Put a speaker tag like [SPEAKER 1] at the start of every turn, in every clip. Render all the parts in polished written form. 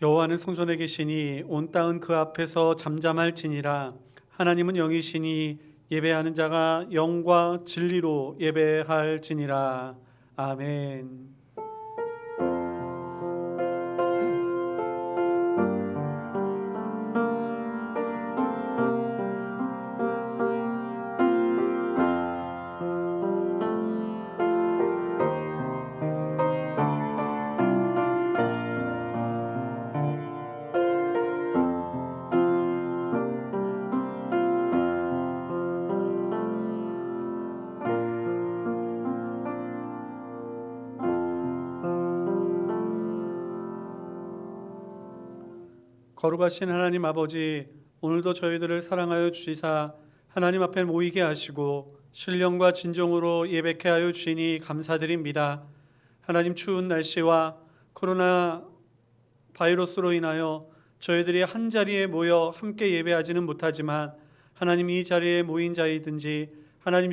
[SPEAKER 1] 여호와는 성전에 계시니 온 땅은 그 앞에서 잠잠할지니라. 하나님은 영이시니 예배하는 자가 영과 진리로 예배할지니라. 아멘. 거룩하신 하나님 아버지, 오늘도 저희들을 사랑하여 주시사 하나님 앞에 모이게 하시고 신령과 진정으로 예배케 하여 주시니 감사드립니다. 하나님, 추운 날씨와 코로나 바이러스로 인하여 저희들이 한 자리에 모여 함께 예배하지는 못하지만 하나님, 이 자리에 모인 자이든지 하나님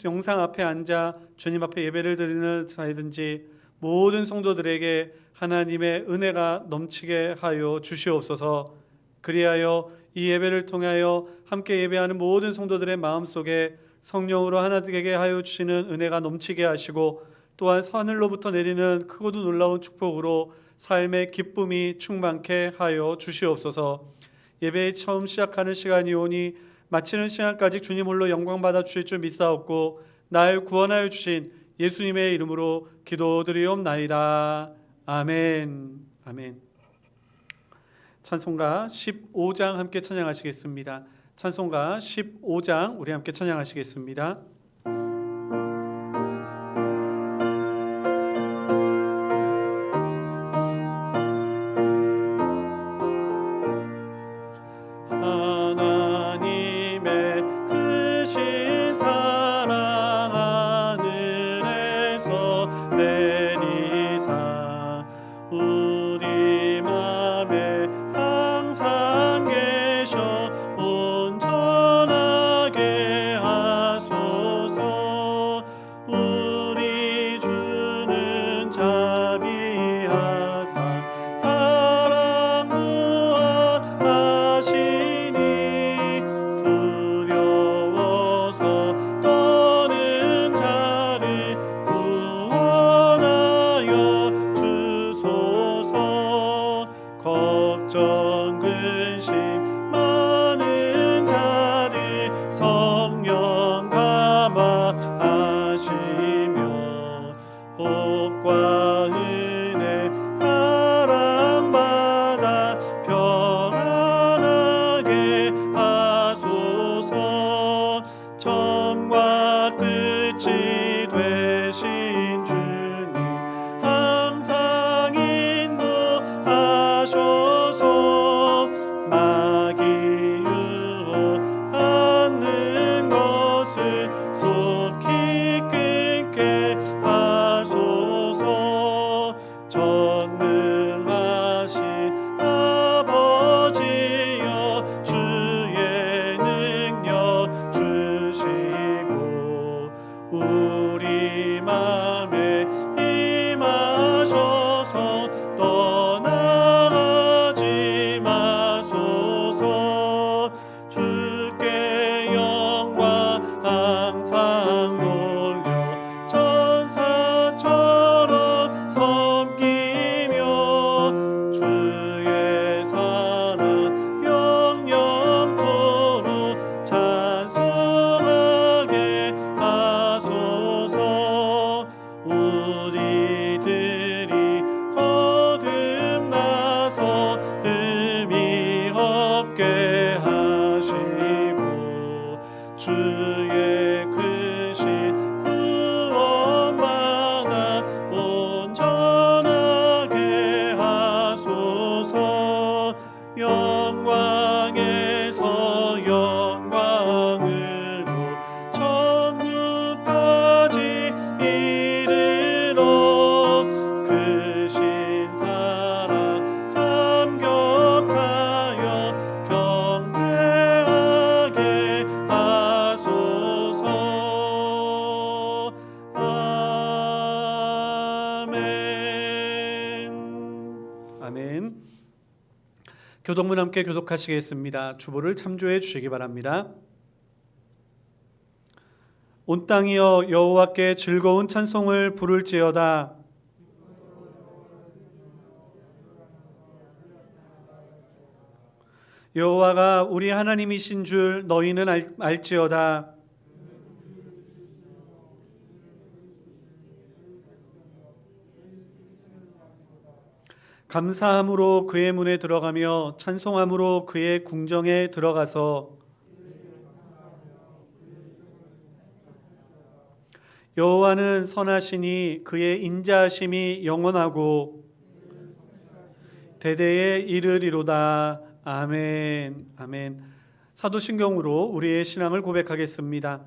[SPEAKER 1] 영상 앞에 앉아 주님 앞에 예배를 드리는 자이든지 모든 성도들에게 하나님의 은혜가 넘치게 하여 주시옵소서. 그리하여 이 예배를 통하여 함께 예배하는 모든 성도들의 마음속에 성령으로 하나 되게 하여 주시는 은혜가 넘치게 하시고, 또한 하늘로부터 내리는 크고도 놀라운 축복으로 삶의 기쁨이 충만케 하여 주시옵소서. 예배의 처음 시작하는 시간이 오니 마치는 시간까지 주님 홀로 영광 받아 주실 줄 믿사옵고, 날 구원하여 주신 예수님의 이름으로 기도드리옵나이다. 아멘. 아멘. 찬송가 15장 함께 찬양하시겠습니다. 찬송가 15장 우리 함께 찬양하시겠습니다. 하나님의 크신 사랑 하늘에서 내리사 우리 맘에 항상 계셔 온전하게 하소서. 우리 주는 자비하사 사랑 무한하시니 두려워서 떠는 자를 구원하여 주소서. 걱정 근심 많은 자를 성령 감화하시며 복과 은혜 사랑받아 평안하게 하소서. 처음과 끝이 되신 주님 항상 인도하셔서 마귀 유혹하는 것을 속히 끊게 하소서. 전능하신 아버지여 주의 능력 주시고 교독문 함께 교독하시겠습니다. 주보를 참조해 주시기 바랍니다. 온 땅이여 여호와께 즐거운 찬송을 부를지어다. 여호와가 우리 하나님이신 줄 너희는 알지어다. 감사함으로 그의 문에 들어가며 찬송함으로 그의 궁정에 들어가서 여호와는 선하시니 그의 인자하심이 영원하고 대대에 이르리로다. 아멘. 아멘. 사도신경으로 우리의 신앙을 고백하겠습니다.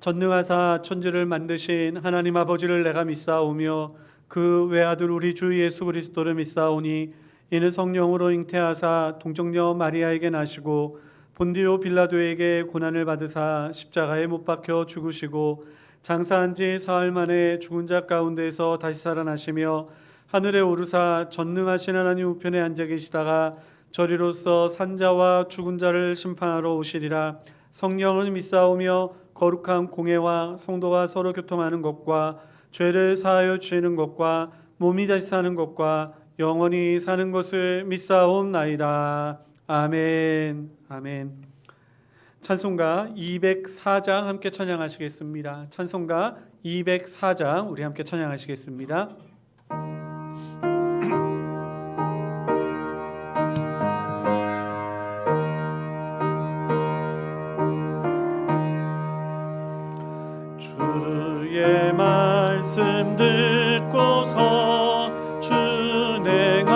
[SPEAKER 1] 전능하사 천지를 만드신 하나님 아버지를 내가 믿사오며 그 외아들 우리 주 예수 그리스도를 믿사오니 이는 성령으로 잉태하사 동정녀 마리아에게 나시고 본디오 빌라도에게 고난을 받으사 십자가에 못 박혀 죽으시고 장사한 지 사흘 만에 죽은 자 가운데서 다시 살아나시며 하늘에 오르사 전능하신 하나님 우편에 앉아 계시다가 저리로서 산자와 죽은 자를 심판하러 오시리라. 성령을 믿사오며 거룩한 공회와 성도가 서로 교통하는 것과 죄를 사하여 주시는 것과 몸이 다시 사는 것과 영원히 사는 것을 믿사옵나이다. 아멘. 아멘. 찬송가 204장 함께 찬양하시겠습니다. 찬송가 204장 우리 함께 찬양하시겠습니다. 주의 말씀 듣고서 준행하는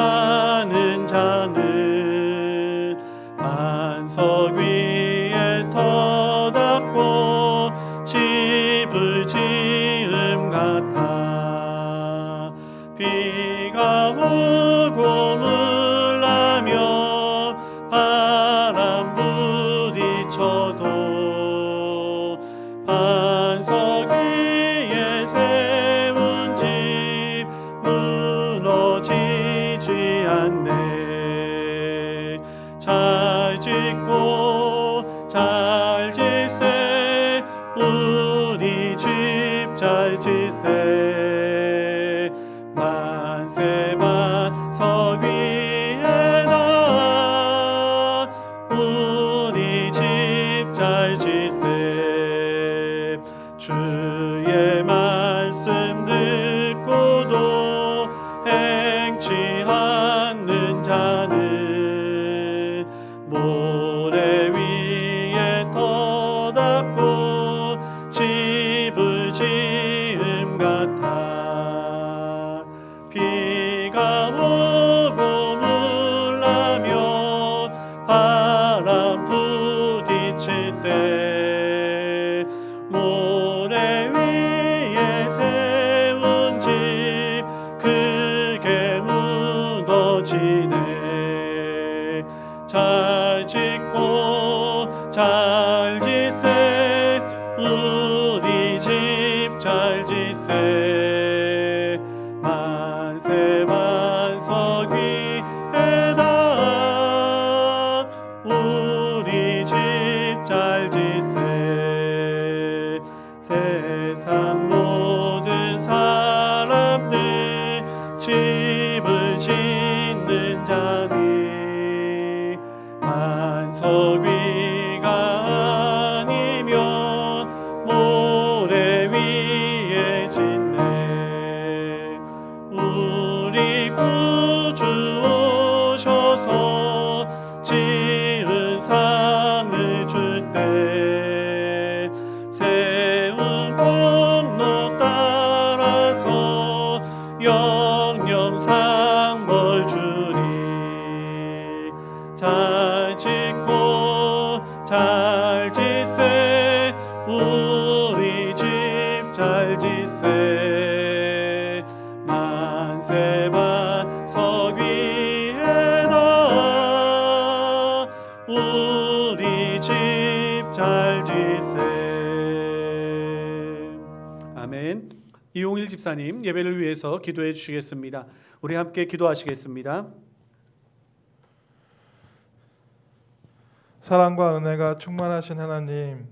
[SPEAKER 1] 자는 반석 위에 터닫고 집을 지음 같아. 비가 오고 물나며 바람 부딪혀도 반석 위에 세운 집 무너지지 않네. 잘 짓고 잘 짓세 우리 집 잘 짓세. 만세 반석 위에다 우리 집 잘 짓세. 주의 말씀 듣고도 행치 않는 자는 모래 위에 터닫고 집을 지음 같아. 비가 오고 물나며 바람 부딪힐 때 모래 위에 세운 집 크게 무너지네. 잘 짓고 잘 짓세 우리 집 잘 짓세. 만세 반석 위에다 우리 집 잘 짓세. 세상 모든 사람들 집을 짓는 자니 반석 위가 아니면 모래 위에 짓네. 우리 구주 오셔서 지은 상을 줄 때 세운 공로 따라서 영영 상벌 주리. 잘 짓고 잘 짓세 우리 집 잘 짓세. 만세 반석 위에다 우리 집 잘 짓세. 아멘. 이용일 집사님 예배를 위해서 기도해 주시겠습니다. 우리 함께 기도하시겠습니다.
[SPEAKER 2] 사랑과 은혜가 충만하신 하나님,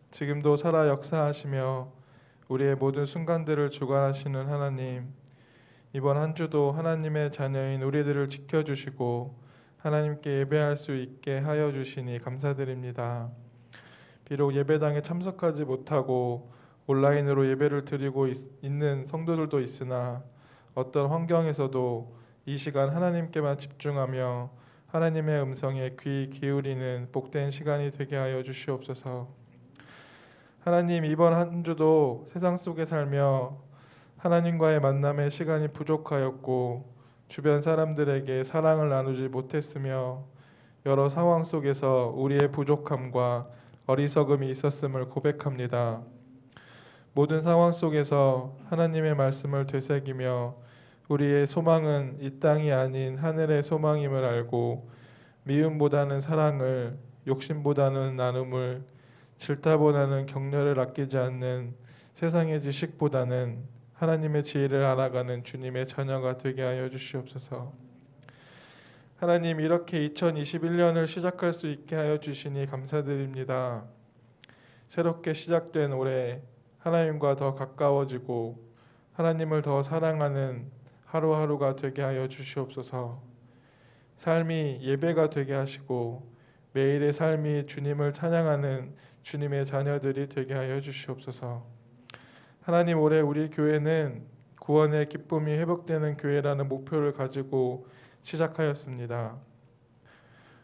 [SPEAKER 2] 지금도 살아 역사하시며 우리의 모든 순간들을 주관하시는 하나님, 이번 한 주도 하나님의 자녀인 우리들을 지켜주시고 하나님께 예배할 수 있게 하여 주시니 감사드립니다. 비록 예배당에 참석하지 못하고 온라인으로 예배를 드리고 있는 성도들도 있으나 어떤 환경에서도 이 시간 하나님께만 집중하며 하나님의 음성에 귀 기울이는 복된 시간이 되게 하여 주시옵소서. 하나님, 이번 한 주도 세상 속에 살며 하나님과의 만남의 시간이 부족하였고 주변 사람들에게 사랑을 나누지 못했으며 여러 상황 속에서 우리의 부족함과 어리석음이 있었음을 고백합니다. 모든 상황 속에서 하나님의 말씀을 되새기며 우리의 소망은 이 땅이 아닌 하늘의 소망임을 알고 미움보다는 사랑을, 욕심보다는 나눔을, 질타보다는 격려를 아끼지 않는 세상의 지식보다는 하나님의 지혜를 알아가는 주님의 자녀가 되게 하여 주시옵소서. 하나님, 이렇게 2021년을 시작할 수 있게 하여 주시니 감사드립니다. 새롭게 시작된 올해 하나님과 더 가까워지고 하나님을 더 사랑하는 하루하루가 되게 하여 주시옵소서. 삶이 예배가 되게 하시고 매일의 삶이 주님을 찬양하는 주님의 자녀들이 되게 하여 주시옵소서. 하나님, 올해 우리 교회는 구원의 기쁨이 회복되는 교회라는 목표를 가지고 시작하였습니다.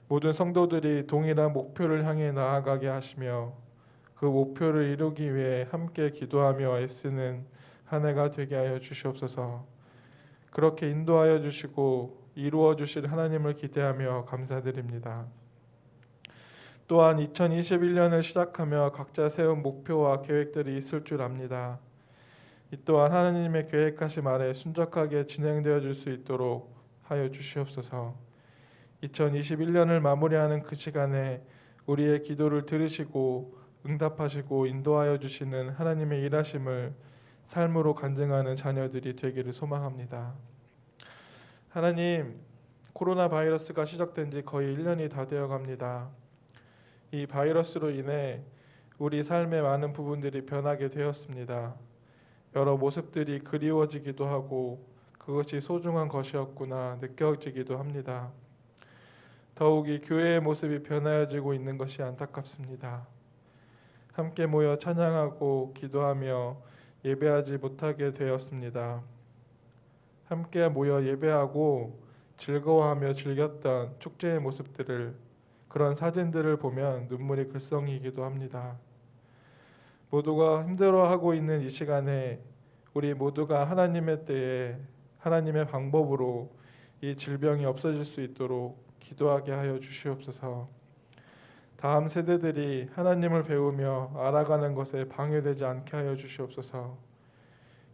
[SPEAKER 2] 모든 성도들이 동일한 목표를 향해 나아가게 하시며 그 목표를 이루기 위해 함께 기도하며 애쓰는 한 해가 되게 하여 주시옵소서. 그렇게 인도하여 주시고 이루어 주실 하나님을 기대하며 감사드립니다. 또한 2021년을 시작하며 각자 세운 목표와 계획들이 있을 줄 압니다. 이 또한 하나님의 계획하심 아래 순적하게 진행되어 줄 수 있도록 하여 주시옵소서. 2021년을 마무리하는 그 시간에 우리의 기도를 들으시고 응답하시고 인도하여 주시는 하나님의 일하심을 삶으로 간증하는 자녀들이 되기를 소망합니다. 하나님, 코로나 바이러스가 시작된 지 거의 1년이 다 되어 갑니다. 이 바이러스로 인해 우리 삶의 많은 부분들이 변하게 되었습니다. 여러 모습들이 그리워지기도 하고 그것이 소중한 것이었구나 느껴지기도 합니다. 더욱이 교회의 모습이 변하여지고 있는 것이 안타깝습니다. 함께 모여 찬양하고 기도하며 예배하지 못하게 되었습니다. 함께 모여 예배하고 즐거워하며 즐겼던 축제의 모습들을, 그런 사진들을 보면 눈물이 글썽이기도 합니다. 모두가 힘들어하고 있는 이 시간에 우리 모두가 하나님의 때에 하나님의 방법으로 이 질병이 없어질 수 있도록 기도하게 하여 주시옵소서. 다음 세대들이 하나님을 배우며 알아가는 것에 방해되지 않게 하여 주시옵소서.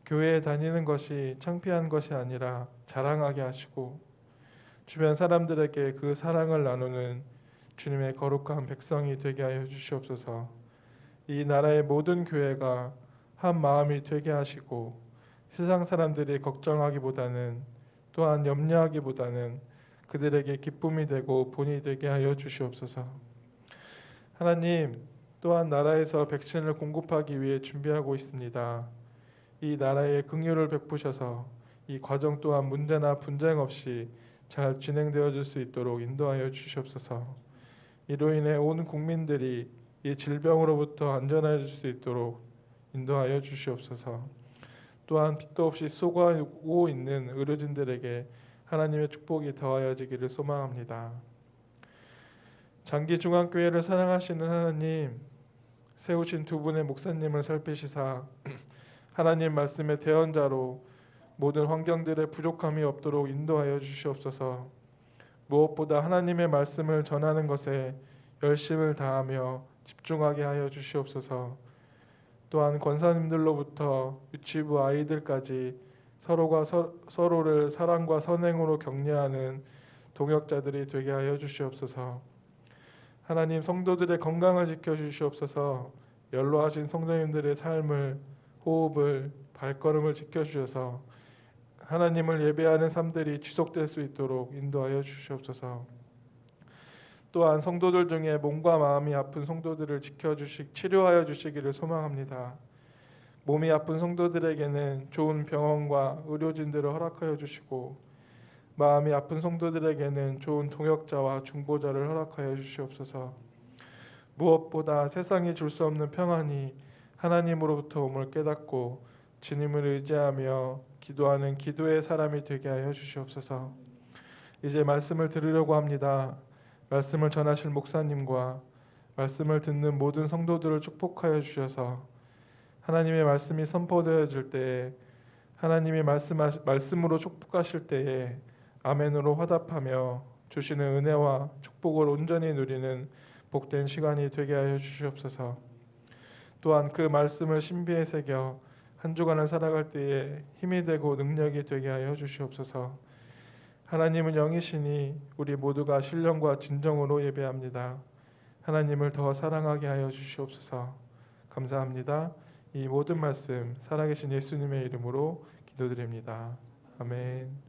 [SPEAKER 2] 교회에 다니는 것이 창피한 것이 아니라 자랑하게 하시고 주변 사람들에게 그 사랑을 나누는 주님의 거룩한 백성이 되게 하여 주시옵소서. 이 나라의 모든 교회가 한 마음이 되게 하시고 세상 사람들이 걱정하기보다는, 또한 염려하기보다는 그들에게 기쁨이 되고 본이 되게 하여 주시옵소서. 하나님, 또한 나라에서 백신을 공급하기 위해 준비하고 있습니다. 이 나라에 긍휼을 베푸셔서 이 과정 또한 문제나 분쟁 없이 잘 진행되어질 수 있도록 인도하여 주시옵소서. 이로 인해 온 국민들이 이 질병으로부터 안전해질 수 있도록 인도하여 주시옵소서. 또한 빛도 없이 쏘고 있는 의료진들에게 하나님의 축복이 더하여지기를 소망합니다. 장기중앙교회를 사랑하시는 하나님, 세우신 두 분의 목사님을 살피시사 하나님 말씀의 대언자로 모든 환경들의 부족함이 없도록 인도하여 주시옵소서. 무엇보다 하나님의 말씀을 전하는 것에 열심을 다하며 집중하게 하여 주시옵소서. 또한 권사님들로부터 유치부 아이들까지 서로가 서로를 사랑과 선행으로 격려하는 동역자들이 되게 하여 주시옵소서. 하나님, 성도들의 건강을 지켜주시옵소서. 연로하신 성도님들의 삶을, 호흡을, 발걸음을 지켜주셔서 하나님을 예배하는 삶들이 지속될 수 있도록 인도하여 주시옵소서. 또한 성도들 중에 몸과 마음이 아픈 성도들을 치료하여 주시기를 소망합니다. 몸이 아픈 성도들에게는 좋은 병원과 의료진들을 허락하여 주시고 마음이 아픈 성도들에게는 좋은 동역자와 중보자를 허락하여 주시옵소서. 무엇보다 세상이 줄 수 없는 평안이 하나님으로부터 옴을 깨닫고 주님을 의지하며 기도하는 기도의 사람이 되게 하여 주시옵소서. 이제 말씀을 들으려고 합니다. 말씀을 전하실 목사님과 말씀을 듣는 모든 성도들을 축복하여 주셔서 하나님의 말씀이 선포되어질 때에 하나님이 말씀으로 축복하실 때에 아멘으로 화답하며 주시는 은혜와 축복을 온전히 누리는 복된 시간이 되게 하여 주시옵소서. 또한 그 말씀을 신비에 새겨 한 주간을 살아갈 때에 힘이 되고 능력이 되게 하여 주시옵소서. 하나님은 영이시니 우리 모두가 신령과 진정으로 예배합니다. 하나님을 더 사랑하게 하여 주시옵소서. 감사합니다. 이 모든 말씀 살아계신 예수님의 이름으로 기도드립니다. 아멘.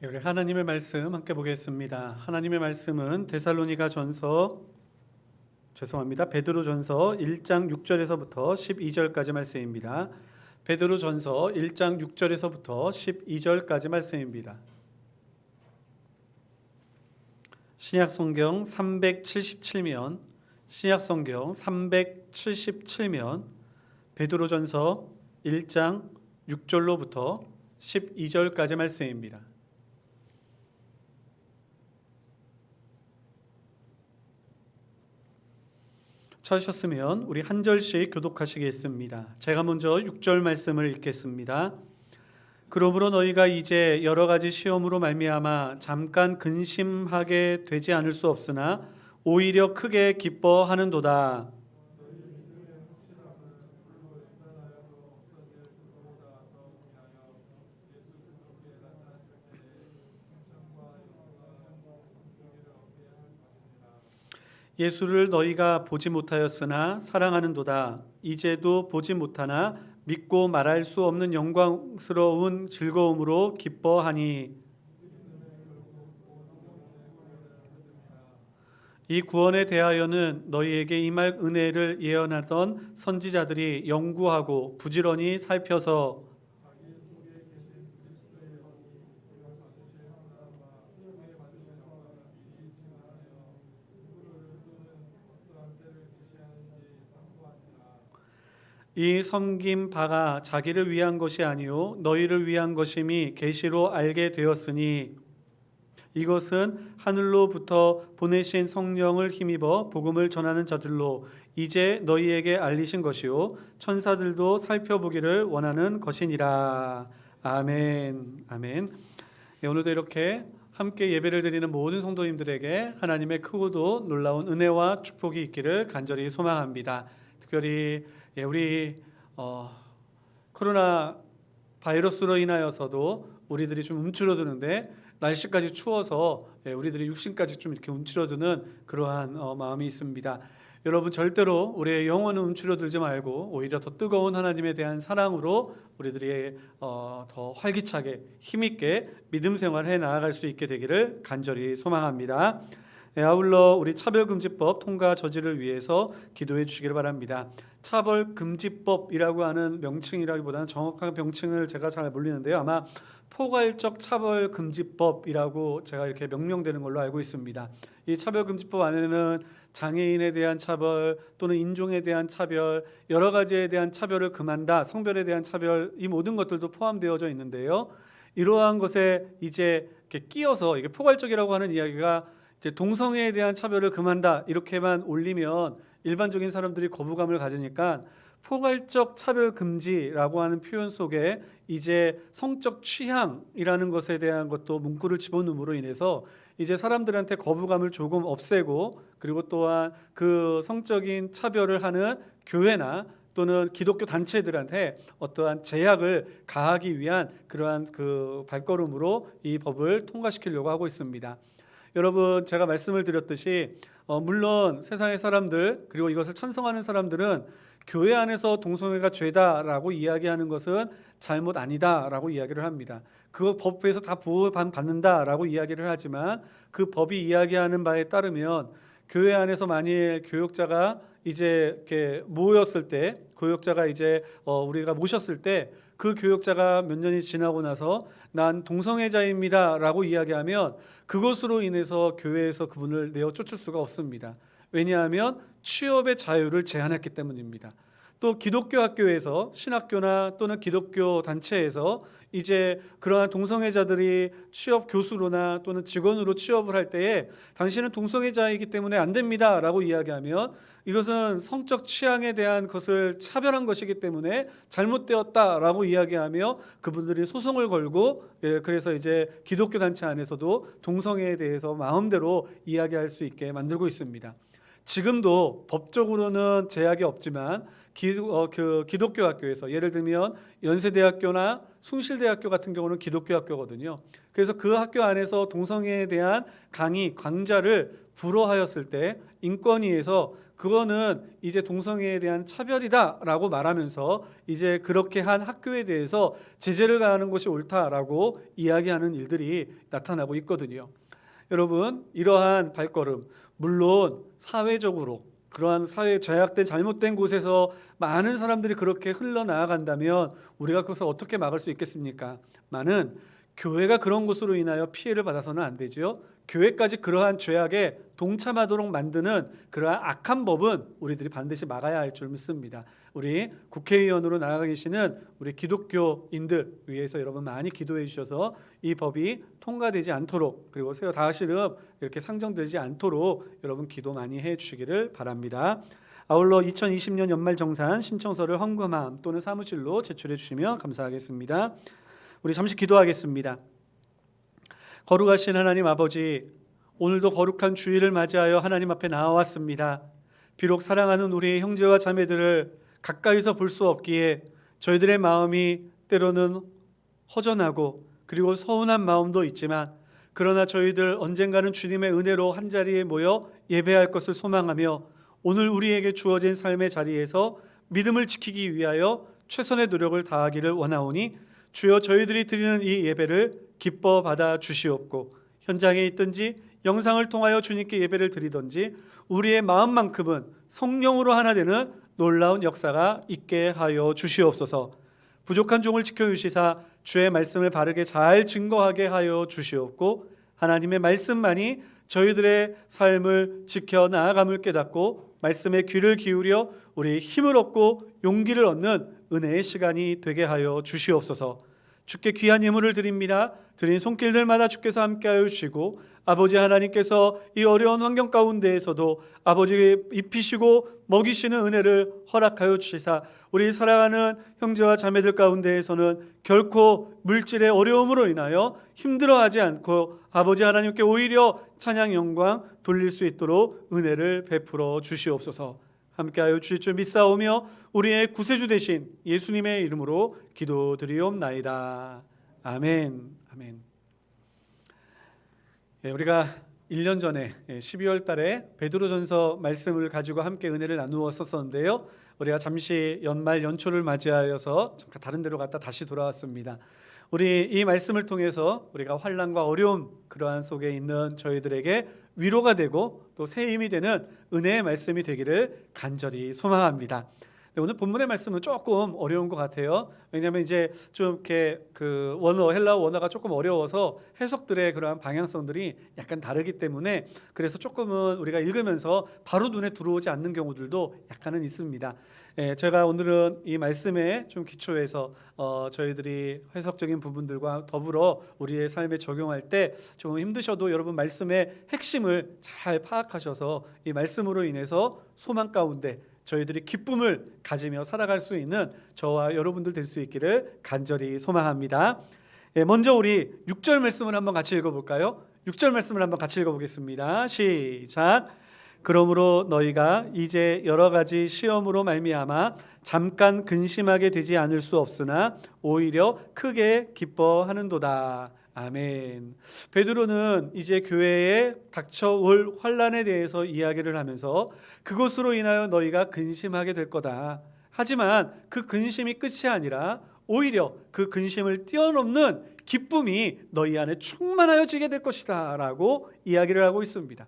[SPEAKER 1] 우리 하나님의 말씀 함께 보겠습니다. 하나님의 말씀은 베드로전서 1장 6절에서부터 12절까지 말씀입니다. 베드로전서 1장 6절에서부터 12절까지 말씀입니다. 신약성경 377면 베드로전서 1장 6절로부터 12절까지 말씀입니다. 찾으셨으면 우리 한 절씩 교독하시겠습니다. 제가 먼저 6절 말씀을 읽겠습니다. 그러므로 너희가 이제 여러 가지 시험으로 말미암아 잠깐 근심하게 되지 않을 수 없으나 오히려 크게 기뻐하는도다. 예수를 너희가 보지 못하였으나 사랑하는도다. 이제도 보지 못하나 믿고 말할 수 없는 영광스러운 즐거움으로 기뻐하니 이 구원에 대하여는 너희에게 임할 은혜를 예언하던 선지자들이 연구하고 부지런히 살펴서 이 섬긴 바가 자기를 위한 것이 아니요 너희를 위한 것임이 계시로 알게 되었으니 이것은 하늘로부터 보내신 성령을 힘입어 복음을 전하는 자들로 이제 너희에게 알리신 것이요 천사들도 살펴보기를 원하는 것이니라. 아멘. 아멘. 네, 오늘도 이렇게 함께 예배를 드리는 모든 성도님들에게 하나님의 크고도 놀라운 은혜와 축복이 있기를 간절히 소망합니다. 특별히 우리 코로나 바이러스로 인하여서도 우리들이 좀 움츠러드는데 날씨까지 추워서 우리들의 육신까지 좀 이렇게 움츠러드는 그러한 마음이 있습니다. 여러분 절대로 우리의 영혼은 움츠러들지 말고 오히려 더 뜨거운 하나님에 대한 사랑으로 우리들이 더 활기차게 힘있게 믿음 생활해 나아갈 수 있게 되기를 간절히 소망합니다. 아울러 우리 차별금지법 통과 저지를 위해서 기도해 주시기를 바랍니다. 차별금지법이라고 하는 명칭이라기보다는 정확한 명칭을 제가 잘 모르는데요. 아마 포괄적 차별금지법이라고 제가 이렇게 명명되는 걸로 알고 있습니다. 이 차별금지법 안에는 장애인에 대한 차별 또는 인종에 대한 차별, 여러 가지에 대한 차별을 금한다, 성별에 대한 차별, 이 모든 것들도 포함되어져 있는데요. 이러한 것에 이제 이렇게 끼어서 이게 포괄적이라고 하는 이야기가 이제 동성애에 대한 차별을 금한다 이렇게만 올리면 일반적인 사람들이 거부감을 가지니까 포괄적 차별 금지라고 하는 표현 속에 이제 성적 취향이라는 것에 대한 것도 문구를 집어넣음으로 인해서 이제 사람들한테 거부감을 조금 없애고, 그리고 또한 그 성적인 차별을 하는 교회나 또는 기독교 단체들한테 어떠한 제약을 가하기 위한 그러한 그 발걸음으로 이 법을 통과시키려고 하고 있습니다. 여러분, 제가 말씀을 드렸듯이 물론 세상의 사람들, 그리고 이것을 찬성하는 사람들은 교회 안에서 동성애가 죄다라고 이야기하는 것은 잘못 아니다라고 이야기를 합니다. 그 법에서 다 보호받는다라고 이야기를 하지만 그 법이 이야기하는 바에 따르면 교회 안에서 만일 교역자가 이제 이렇게 모였을 때, 교역자가 이제 우리가 모셨을 때 그 교역자가 몇 년이 지나고 나서 난 동성애자입니다라고 이야기하면 그것으로 인해서 교회에서 그분을 내어 쫓을 수가 없습니다. 왜냐하면 취업의 자유를 제한했기 때문입니다. 또 기독교 학교에서, 신학교나 또는 기독교 단체에서 이제 그러한 동성애자들이 취업 교수로나 또는 직원으로 취업을 할 때에 당신은 동성애자이기 때문에 안 됩니다라고 이야기하면 이것은 성적 취향에 대한 것을 차별한 것이기 때문에 잘못되었다라고 이야기하며 그분들이 소송을 걸고, 그래서 이제 기독교 단체 안에서도 동성애에 대해서 마음대로 이야기할 수 있게 만들고 있습니다. 지금도 법적으로는 제약이 없지만 기독교 학교에서, 예를 들면 연세대학교나 숭실대학교 같은 경우는 기독교 학교거든요. 그래서 그 학교 안에서 동성애에 대한 강의, 강좌를 불허하였을 때 인권위에서 그거는 이제 동성애에 대한 차별이다라고 말하면서 이제 그렇게 한 학교에 대해서 제재를 가하는 것이 옳다라고 이야기하는 일들이 나타나고 있거든요. 여러분, 이러한 발걸음, 물론 사회적으로 그러한 사회 제약된 잘못된 곳에서 많은 사람들이 그렇게 흘러나아간다면 우리가 그것을 어떻게 막을 수 있겠습니까? 많은 교회가 그런 것으로 인하여 피해를 받아서는 안 되죠. 교회까지 그러한 죄악에 동참하도록 만드는 그러한 악한 법은 우리들이 반드시 막아야 할 줄 믿습니다. 우리 국회의원으로 나아가 계시는 우리 기독교인들 위해서 여러분 많이 기도해 주셔서 이 법이 통과되지 않도록, 그리고 새로 다시금 이렇게 상정되지 않도록 여러분 기도 많이 해 주시기를 바랍니다. 아울러 2020년 연말정산 신청서를 헌금함 또는 사무실로 제출해 주시면 감사하겠습니다. 우리 잠시 기도하겠습니다. 거룩하신 하나님 아버지, 오늘도 거룩한 주일을 맞이하여 하나님 앞에 나와왔습니다. 비록 사랑하는 우리의 형제와 자매들을 가까이서 볼 수 없기에 저희들의 마음이 때로는 허전하고 그리고 서운한 마음도 있지만, 그러나 저희들 언젠가는 주님의 은혜로 한자리에 모여 예배할 것을 소망하며 오늘 우리에게 주어진 삶의 자리에서 믿음을 지키기 위하여 최선의 노력을 다하기를 원하오니 주여 저희들이 드리는 이 예배를 기뻐 받아 주시옵고, 현장에 있든지 영상을 통하여 주님께 예배를 드리든지 우리의 마음만큼은 성령으로 하나 되는 놀라운 역사가 있게 하여 주시옵소서. 부족한 종을 지켜주시사 주의 말씀을 바르게 잘 증거하게 하여 주시옵고, 하나님의 말씀만이 저희들의 삶을 지켜 나아감을 깨닫고 말씀에 귀를 기울여 우리 힘을 얻고 용기를 얻는 은혜의 시간이 되게 하여 주시옵소서. 주께 귀한 예물을 드립니다. 드린 손길들마다 주께서 함께하여 주시고, 아버지 하나님께서 이 어려운 환경 가운데에서도 아버지 입히시고 먹이시는 은혜를 허락하여 주시사 우리 사랑하는 형제와 자매들 가운데에서는 결코 물질의 어려움으로 인하여 힘들어하지 않고 아버지 하나님께 오히려 찬양 영광 돌릴 수 있도록 은혜를 베풀어 주시옵소서. 함께하여 주실 줄 믿사오며 우리의 구세주 되신 예수님의 이름으로 기도드리옵나이다. 아멘. 아멘. 우리가 1년 전에 12월 달에 베드로전서 말씀을 가지고 함께 은혜를 나누었었는데요. 우리가 잠시 연말 연초를 맞이하여서 잠깐 다른 데로 갔다 다시 돌아왔습니다. 우리 이 말씀을 통해서 우리가 환난과 어려움 그러한 속에 있는 저희들에게 위로가 되고 또 새 힘이 되는 은혜의 말씀이 되기를 간절히 소망합니다. 오늘 본문의 말씀은 조금 어려운 것 같아요. 왜냐하면 이제 좀 이렇게 그 원어, 헬라어 원어가 조금 어려워서 해석들의 그러한 방향성들이 약간 다르기 때문에 그래서 조금은 우리가 읽으면서 바로 눈에 들어오지 않는 경우들도 약간은 있습니다. 제가 오늘은 이 말씀에 좀 기초해서 저희들이 해석적인 부분들과 더불어 우리의 삶에 적용할 때 좀 힘드셔도 여러분 말씀의 핵심을 잘 파악하셔서 이 말씀으로 인해서 소망 가운데 저희들이 기쁨을 가지며 살아갈 수 있는 저와 여러분들 될 수 있기를 간절히 소망합니다. 먼저 우리 6절 말씀을 한번 같이 읽어볼까요? 6절 말씀을 한번 같이 읽어보겠습니다. 시작. 그러므로 너희가 이제 여러 가지 시험으로 말미암아 잠깐 근심하게 되지 않을 수 없으나 오히려 크게 기뻐하는도다. 아멘. 베드로는 이제 교회에 닥쳐올 환난에 대해서 이야기를 하면서 그것으로 인하여 너희가 근심하게 될 거다. 하지만 그 근심이 끝이 아니라 오히려 그 근심을 뛰어넘는 기쁨이 너희 안에 충만하여지게 될 것이다 라고 이야기를 하고 있습니다.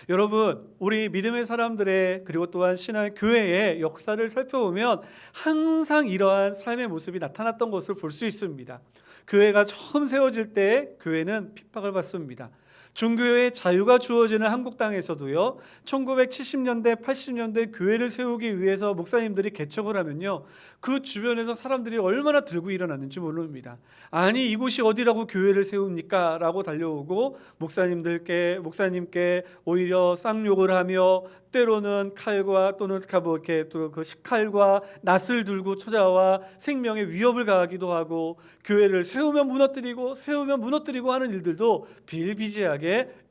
[SPEAKER 1] 여러분, 우리 믿음의 사람들의 그리고 또한 신앙 교회의 역사를 살펴보면 항상 이러한 삶의 모습이 나타났던 것을 볼 수 있습니다. 교회가 처음 세워질 때 교회는 핍박을 받습니다. 종교의 자유가 주어지는 한국 땅에서도요, 1970년대 80년대 교회를 세우기 위해서 목사님들이 개척을 하면요, 그 주변에서 사람들이 얼마나 들고 일어났는지 모릅니다. 아니 이곳이 어디라고 교회를 세웁니까? 라고 달려오고 목사님께 오히려 쌍욕을 하며 때로는 칼과 또는 이렇게 또 그 식칼과 낫을 들고 찾아와 생명의 위협을 가하기도 하고 교회를 세우면 무너뜨리고 하는 일들도 비일비재하게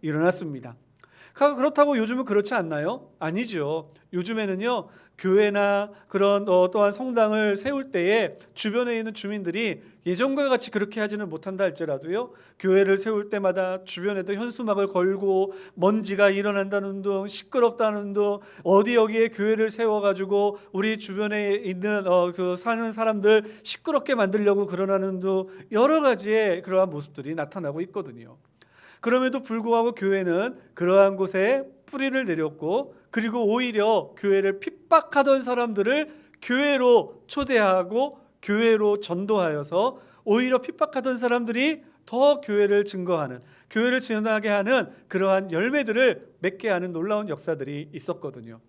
[SPEAKER 1] 일어났습니다. 그렇다고 요즘은 그렇지 않나요? 아니죠. 요즘에는요, 교회나 그런 또한 성당을 세울 때에 주변에 있는 주민들이 예전과 같이 그렇게 하지는 못한다 할지라도요, 교회를 세울 때마다 주변에도 현수막을 걸고 먼지가 일어난다는 둥, 시끄럽다는 둥, 어디 여기에 교회를 세워가지고 우리 주변에 있는 그 사는 사람들 시끄럽게 만들려고 그러는 둥, 여러 가지의 그러한 모습들이 나타나고 있거든요. 그럼에도 불구하고 교회는 그러한 곳에 뿌리를 내렸고, 그리고 오히려 교회를 핍박하던 사람들을 교회로 초대하고 교회로 전도하여서 오히려 핍박하던 사람들이 더 교회를 증거하는, 교회를 증언하게 하는 그러한 열매들을 맺게 하는 놀라운 역사들이 있었거든요.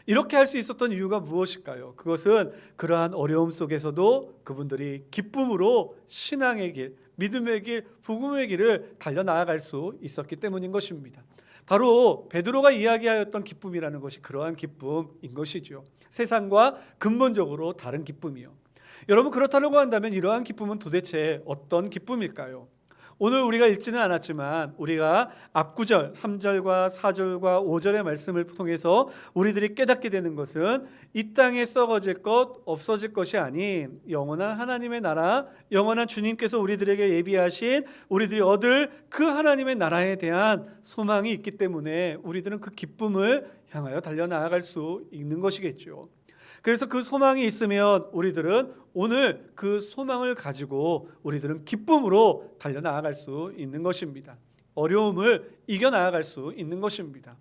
[SPEAKER 1] 이렇게 할 수 있었던 이유가 무엇일까요? 그것은 그러한 어려움 속에서도 그분들이 기쁨으로 신앙의 길, 믿음의 길, 복음의 길을 달려나아갈 수 있었기 때문인 것입니다. 바로 베드로가 이야기하였던 기쁨이라는 것이 그러한 기쁨인 것이죠. 세상과 근본적으로 다른 기쁨이요. 여러분, 그렇다고 한다면 이러한 기쁨은 도대체 어떤 기쁨일까요? 오늘 우리가 읽지는 않았지만 우리가 앞구절 3절과 4절과 5절의 말씀을 통해서 우리들이 깨닫게 되는 것은 이 땅에 썩어질 것, 없어질 것이 아닌 영원한 하나님의 나라, 영원한 주님께서 우리들에게 예비하신 우리들이 얻을 그 하나님의 나라에 대한 소망이 있기 때문에 우리들은 그 기쁨을 향하여 달려나아갈 수 있는 것이겠죠. 그래서 그 소망이 있으면 우리들은 오늘 그 소망을 가지고 우리들은 기쁨으로 달려나아갈 수 있는 것입니다. 어려움을 이겨나아갈 수 있는 것입니다.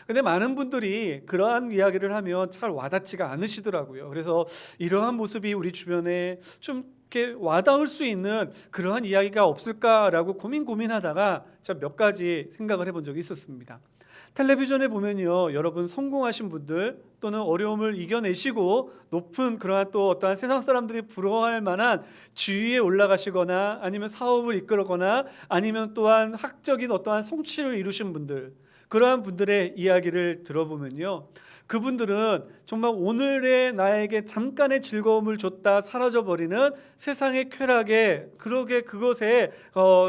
[SPEAKER 1] 근데 많은 분들이 그러한 이야기를 하면 잘 와닿지가 않으시더라고요. 그래서 이러한 모습이 우리 주변에 좀 이렇게 와닿을 수 있는 그러한 이야기가 없을까라고 고민하다가 몇 가지 생각을 해본 적이 있었습니다. 텔레비전에 보면요, 여러분 성공하신 분들 또는 어려움을 이겨내시고 높은 그러한 또 어떠한 세상 사람들이 부러워할 만한 지위에 올라가시거나 아니면 사업을 이끌거나 아니면 또한 학적인 어떠한 성취를 이루신 분들, 그러한 분들의 이야기를 들어보면요, 그분들은 정말 오늘의 나에게 잠깐의 즐거움을 줬다 사라져버리는 세상의 쾌락에 그것에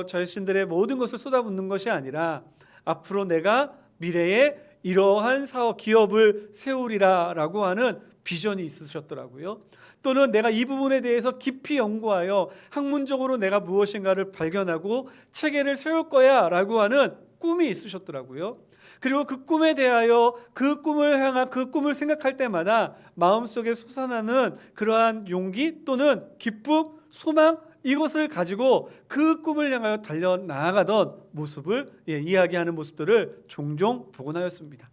[SPEAKER 1] 자신들의 모든 것을 쏟아붓는 것이 아니라 앞으로 내가 미래에 이러한 사업, 기업을 세우리라라고 하는 비전이 있으셨더라고요. 또는 내가 이 부분에 대해서 깊이 연구하여 학문적으로 내가 무엇인가를 발견하고 체계를 세울 거야 라고 하는 꿈이 있으셨더라고요. 그리고 그 꿈에 대하여 그 꿈을 향한 그 꿈을 생각할 때마다 마음속에 솟아나는 그러한 용기 또는 기쁨, 소망, 이것을 가지고 그 꿈을 향하여 달려나아가던 모습을 이야기하는 모습들을 종종 보곤 하였습니다.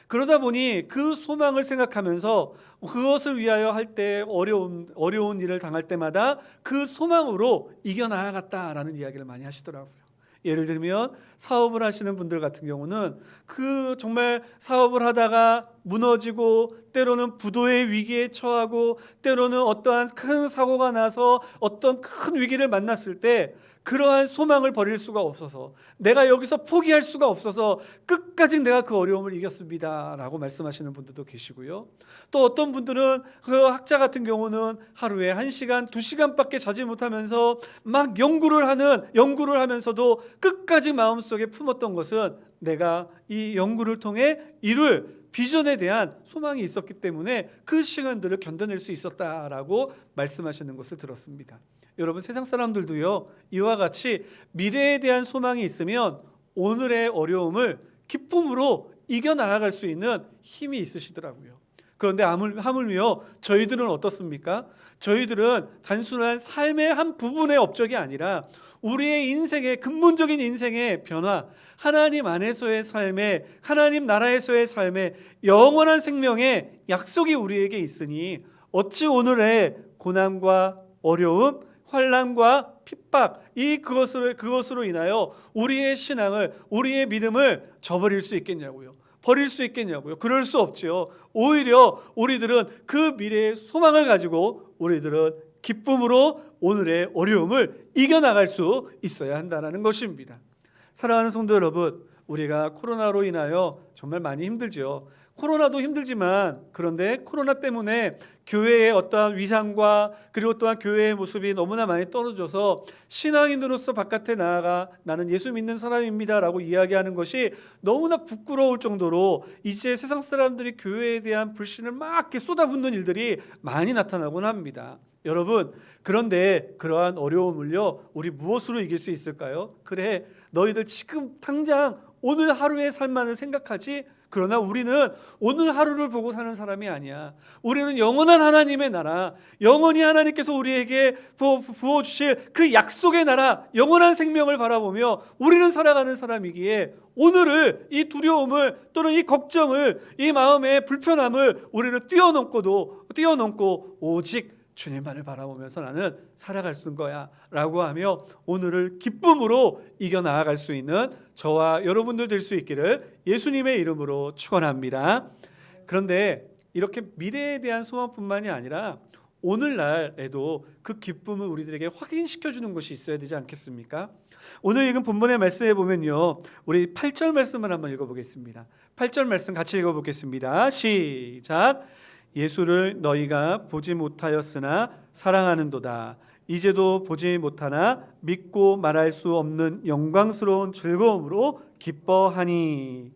[SPEAKER 1] 그러다 보니 그 소망을 생각하면서 그것을 위하여 할 때 어려운 일을 당할 때마다 그 소망으로 이겨나아갔다라는 이야기를 많이 하시더라고요. 예를 들면 사업을 하시는 분들 같은 경우는 그 정말 사업을 하다가 무너지고 때로는 부도의 위기에 처하고 때로는 어떠한 큰 사고가 나서 어떤 큰 위기를 만났을 때 그러한 소망을 버릴 수가 없어서 내가 여기서 포기할 수가 없어서 끝까지 내가 그 어려움을 이겼습니다 라고 말씀하시는 분들도 계시고요. 또 어떤 분들은 그 학자 같은 경우는 하루에 1시간, 2시간밖에 자지 못하면서 막 연구를 하면서도 끝까지 마음속에 품었던 것은 내가 이 연구를 통해 이룰 비전에 대한 소망이 있었기 때문에 그 시간들을 견뎌낼 수 있었다라고 말씀하시는 것을 들었습니다. 여러분, 세상 사람들도요, 이와 같이 미래에 대한 소망이 있으면 오늘의 어려움을 기쁨으로 이겨나갈 수 있는 힘이 있으시더라고요. 그런데 하물며 저희들은 어떻습니까? 저희들은 단순한 삶의 한 부분의 업적이 아니라 우리의 인생의 근본적인 인생의 변화, 하나님 안에서의 삶에, 하나님 나라에서의 삶에 영원한 생명의 약속이 우리에게 있으니 어찌 오늘의 고난과 어려움, 환난과 핍박 그것으로 인하여 우리의 신앙을, 우리의 믿음을 저버릴 수 있겠냐고요. 버릴 수 있겠냐고요. 그럴 수 없지요. 오히려 우리들은 그 미래의 소망을 가지고 우리들은 기쁨으로 오늘의 어려움을 이겨나갈 수 있어야 한다는 것입니다. 사랑하는 성도 여러분, 우리가 코로나로 인하여 정말 많이 힘들죠. 코로나도 힘들지만 그런데 코로나 때문에 교회의 어떠한 위상과 그리고 또한 교회의 모습이 너무나 많이 떨어져서 신앙인으로서 바깥에 나아가 나는 예수 믿는 사람입니다 라고 이야기하는 것이 너무나 부끄러울 정도로 이제 세상 사람들이 교회에 대한 불신을 막 이렇게 쏟아붓는 일들이 많이 나타나곤 합니다. 여러분, 그런데 그러한 어려움을요, 우리 무엇으로 이길 수 있을까요? 그래, 너희들 지금 당장 오늘 하루의 삶만을 생각하지. 그러나 우리는 오늘 하루를 보고 사는 사람이 아니야. 우리는 영원한 하나님의 나라, 영원히 하나님께서 우리에게 부어주실 그 약속의 나라, 영원한 생명을 바라보며 우리는 살아가는 사람이기에 오늘을, 이 두려움을 또는 이 걱정을, 이 마음의 불편함을 우리는 뛰어넘고 오직 주님만을 바라보면서 나는 살아갈 수 있는 거야 라고 하며 오늘을 기쁨으로 이겨나아갈 수 있는 저와 여러분들 될 수 있기를 예수님의 이름으로 축원합니다. 그런데 이렇게 미래에 대한 소망뿐만이 아니라 오늘날에도 그 기쁨을 우리들에게 확인시켜주는 것이 있어야 되지 않겠습니까? 오늘 읽은 본문의 말씀에 보면요, 우리 8절 말씀을 한번 읽어보겠습니다. 8절 말씀 같이 읽어보겠습니다. 시작. 예수를 너희가 보지 못하였으나 사랑하는도다. 이제도 보지 못하나 믿고 말할 수 없는 영광스러운 즐거움으로 기뻐하니.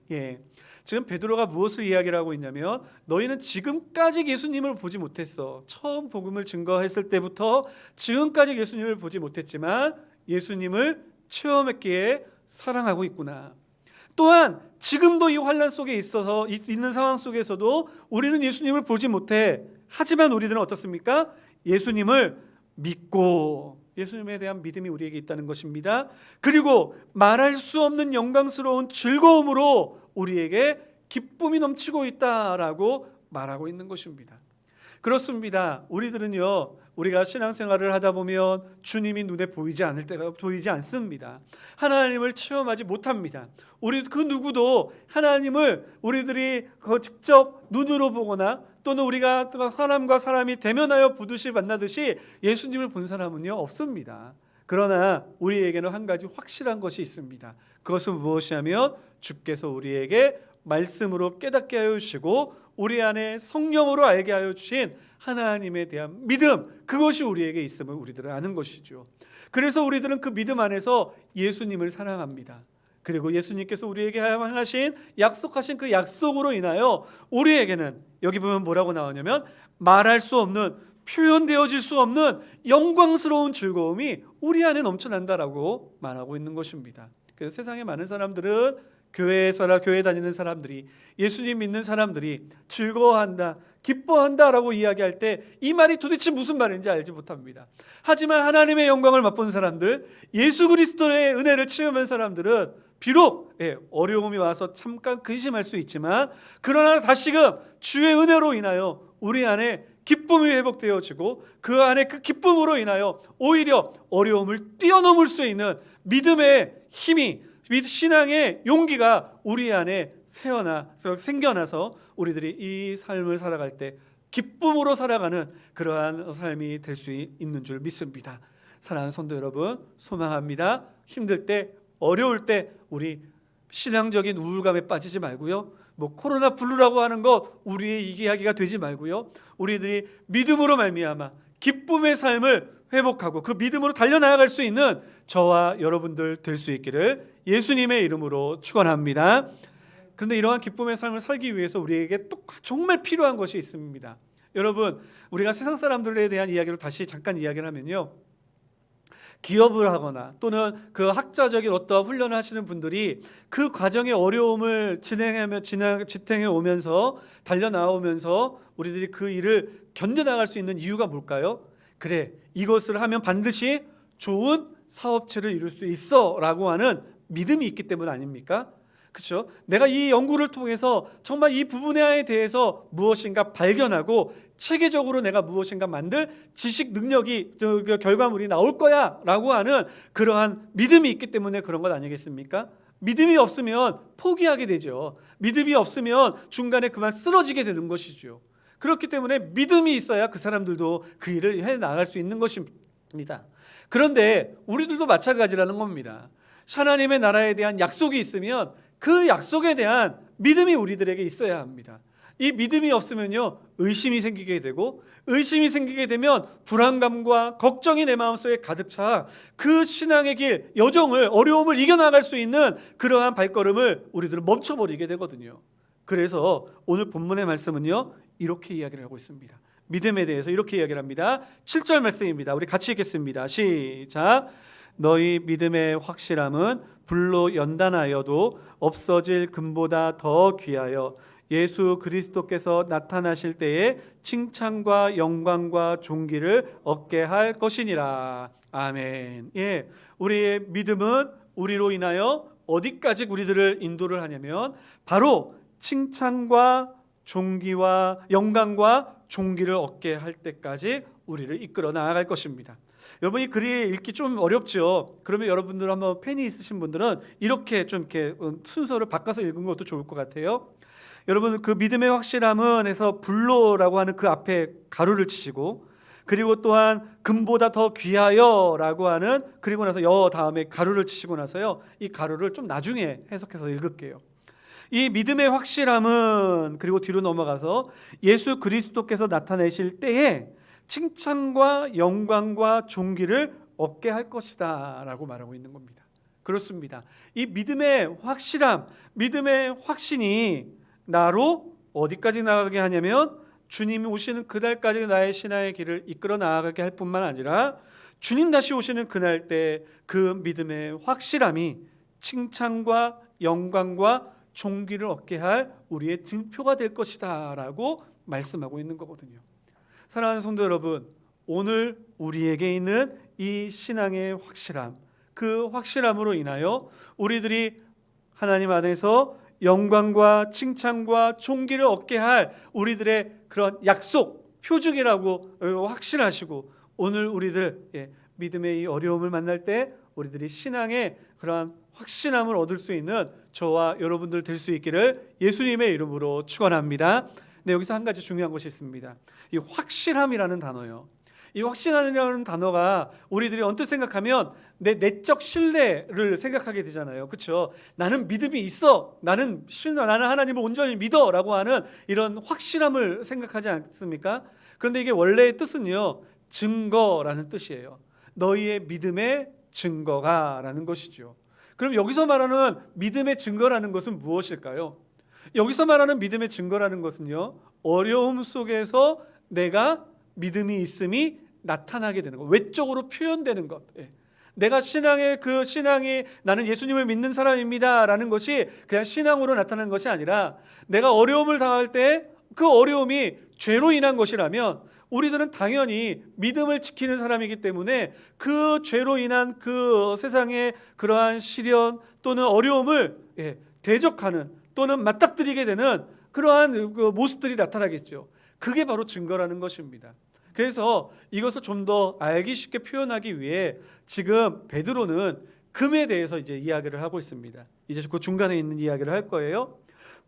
[SPEAKER 1] 지금 베드로가 무엇을 이야기를 하고 있냐면 너희는 지금까지 예수님을 보지 못했어. 처음 복음을 증거했을 때부터 지금까지 예수님을 보지 못했지만 예수님을 체험했기에 사랑하고 있구나. 또한 지금도 이 환난 속에 있는 상황 속에서도 우리는 예수님을 보지 못해. 하지만 우리들은 어떻습니까? 예수님을 믿고, 예수님에 대한 믿음이 우리에게 있다는 것입니다. 그리고 말할 수 없는 영광스러운 즐거움으로 우리에게 기쁨이 넘치고 있다라고 말하고 있는 것입니다. 그렇습니다. 우리들은요, 우리가 신앙생활을 하다 보면 주님이 눈에 보이지 않습니다. 하나님을 체험하지 못합니다. 우리 그 누구도 하나님을 우리들이 직접 눈으로 보거나 또는 우리가 사람과 사람이 대면하여 보듯이 만나듯이 예수님을 본 사람은요, 없습니다. 그러나 우리에게는 한 가지 확실한 것이 있습니다. 그것은 무엇이냐면 주께서 우리에게 말씀으로 깨닫게 하여 주시고 우리 안에 성령으로 알게 하여 주신 하나님에 대한 믿음, 그것이 우리에게 있음을 우리들은 아는 것이죠. 그래서 우리들은 그 믿음 안에서 예수님을 사랑합니다. 그리고 예수님께서 우리에게 하신 약속하신 그 약속으로 인하여 우리에게는 여기 보면 뭐라고 나오냐면 말할 수 없는, 표현되어질 수 없는 영광스러운 즐거움이 우리 안에 넘쳐난다라고 말하고 있는 것입니다. 그래서 세상에 많은 사람들은 교회 다니는 사람들이, 예수님 믿는 사람들이 즐거워한다, 기뻐한다라고 이야기할 때 이 말이 도대체 무슨 말인지 알지 못합니다. 하지만 하나님의 영광을 맛본 사람들, 예수 그리스도의 은혜를 체험한 사람들은 비록 어려움이 와서 잠깐 근심할 수 있지만 그러나 다시금 주의 은혜로 인하여 우리 안에 기쁨이 회복되어지고 그 안에 그 기쁨으로 인하여 오히려 어려움을 뛰어넘을 수 있는 믿음의 힘이, 신앙의 용기가 우리 안에 생겨나서 우리들이 이 삶을 살아갈 때 기쁨으로 살아가는 그러한 삶이 될 수 있는 줄 믿습니다. 사랑하는 성도 여러분, 소망합니다. 힘들 때, 어려울 때 우리 신앙적인 우울감에 빠지지 말고요. 코로나 블루라고 하는 거 우리의 이야기가 되지 말고요. 우리들이 믿음으로 말미암아 기쁨의 삶을 회복하고 그 믿음으로 달려나갈 수 있는 저와 여러분들 될 수 있기를 예수님의 이름으로 축원합니다. 그런데 이러한 기쁨의 삶을 살기 위해서 우리에게 또 정말 필요한 것이 있습니다. 여러분, 우리가 세상 사람들에 대한 이야기로 다시 잠깐 이야기를 하면요, 기업을 하거나 또는 그 학자적인 어떠한 훈련을 하시는 분들이 그 과정의 어려움을 지탱해 오면서 달려나오면서 우리들이 그 일을 견뎌나갈 수 있는 이유가 뭘까요? 그래, 이것을 하면 반드시 좋은 사업체를 이룰 수 있어 라고 하는 믿음이 있기 때문 아닙니까? 그렇죠? 내가 이 연구를 통해서 정말 이 부분에 대해서 무엇인가 발견하고 체계적으로 내가 무엇인가 만들 지식 능력이 결과물이 나올 거야 라고 하는 그러한 믿음이 있기 때문에 그런 것 아니겠습니까? 믿음이 없으면 포기하게 되죠. 믿음이 없으면 중간에 그만 쓰러지게 되는 것이죠. 그렇기 때문에 믿음이 있어야 그 사람들도 그 일을 해나갈 수 있는 것입니다. 그런데 우리들도 마찬가지라는 겁니다. 하나님의 나라에 대한 약속이 있으면 그 약속에 대한 믿음이 우리들에게 있어야 합니다. 이 믿음이 없으면요, 의심이 생기게 되고, 의심이 생기게 되면 불안감과 걱정이 내 마음속에 가득 차 그 신앙의 길, 여정을, 어려움을 이겨나갈 수 있는 그러한 발걸음을 우리들은 멈춰버리게 되거든요. 그래서 오늘 본문의 말씀은요, 이렇게 이야기를 하고 있습니다. 믿음에 대해서 이렇게 이야기를 합니다. 7절 말씀입니다. 우리 같이 읽겠습니다. 시작. 너희 믿음의 확실함은 불로 연단하여도 없어질 금보다 더 귀하여 예수 그리스도께서 나타나실 때에 칭찬과 영광과 존귀를 얻게 할 것이니라. 아멘. 예, 우리의 믿음은 우리로 인하여 어디까지 우리들을 인도를 하냐면 바로 칭찬과 존귀와 영광과 존귀를 얻게 할 때까지 우리를 이끌어 나아갈 것입니다. 여러분, 이 글이 읽기 좀 어렵죠. 그러면 여러분들 한번 펜이 있으신 분들은 이렇게 좀 이렇게 순서를 바꿔서 읽은 것도 좋을 것 같아요. 여러분, 그 믿음의 확실함은 해서 불로라고 하는 그 앞에 가로를 치시고, 그리고 또한 금보다 더 귀하여라고 하는, 그리고 나서 여 다음에 가로를 치시고 나서요, 이 가로를 좀 나중에 해석해서 읽을게요. 이 믿음의 확실함은, 그리고 뒤로 넘어가서 예수 그리스도께서 나타내실 때에 칭찬과 영광과 존귀를 얻게 할 것이다 라고 말하고 있는 겁니다. 그렇습니다. 이 믿음의 확실함, 믿음의 확신이 나로 어디까지 나아가게 하냐면 주님이 오시는 그날까지 나의 신앙의 길을 이끌어 나아가게 할 뿐만 아니라 주님 다시 오시는 그날 때 그 믿음의 확실함이 칭찬과 영광과 존귀를 얻게 할 우리의 증표가 될 것이다 라고 말씀하고 있는 거거든요. 사랑하는 성도 여러분, 오늘 우리에게 있는 이 신앙의 확실함, 그 확실함으로 인하여 우리들이 하나님 안에서 영광과 칭찬과 존귀를 얻게 할 우리들의 그런 약속, 표징이라고 확신하시고, 오늘 우리들 믿음의 이 어려움을 만날 때 우리들이 신앙의 그러한 확신함을 얻을 수 있는 저와 여러분들 될 수 있기를 예수님의 이름으로 축원합니다. 네, 여기서 한 가지 중요한 것이 있습니다. 이 확실함이라는 단어요. 이 확신이라는 단어가 우리들이 언뜻 생각하면 내 내적 신뢰를 생각하게 되잖아요. 그렇죠? 나는 믿음이 있어. 나는 하나님을 온전히 믿어라고 하는 이런 확실함을 생각하지 않습니까? 그런데 이게 원래의 뜻은요, 증거라는 뜻이에요. 너희의 믿음의 증거가라는 것이죠. 그럼 여기서 말하는 믿음의 증거라는 것은 무엇일까요? 여기서 말하는 믿음의 증거라는 것은요, 어려움 속에서 내가 믿음이 있음이 나타나게 되는 것, 외적으로 표현되는 것. 내가 신앙이 나는 예수님을 믿는 사람입니다라는 것이 그냥 신앙으로 나타나는 것이 아니라, 내가 어려움을 당할 때 그 어려움이 죄로 인한 것이라면 우리들은 당연히 믿음을 지키는 사람이기 때문에 그 죄로 인한 그 세상의 그러한 시련 또는 어려움을 대적하는 또는 맞닥뜨리게 되는 그러한 그 모습들이 나타나겠죠. 그게 바로 증거라는 것입니다. 그래서 이것을 좀 더 알기 쉽게 표현하기 위해 지금 베드로는 금에 대해서 이제 이야기를 하고 있습니다. 이제 그 중간에 있는 이야기를 할 거예요.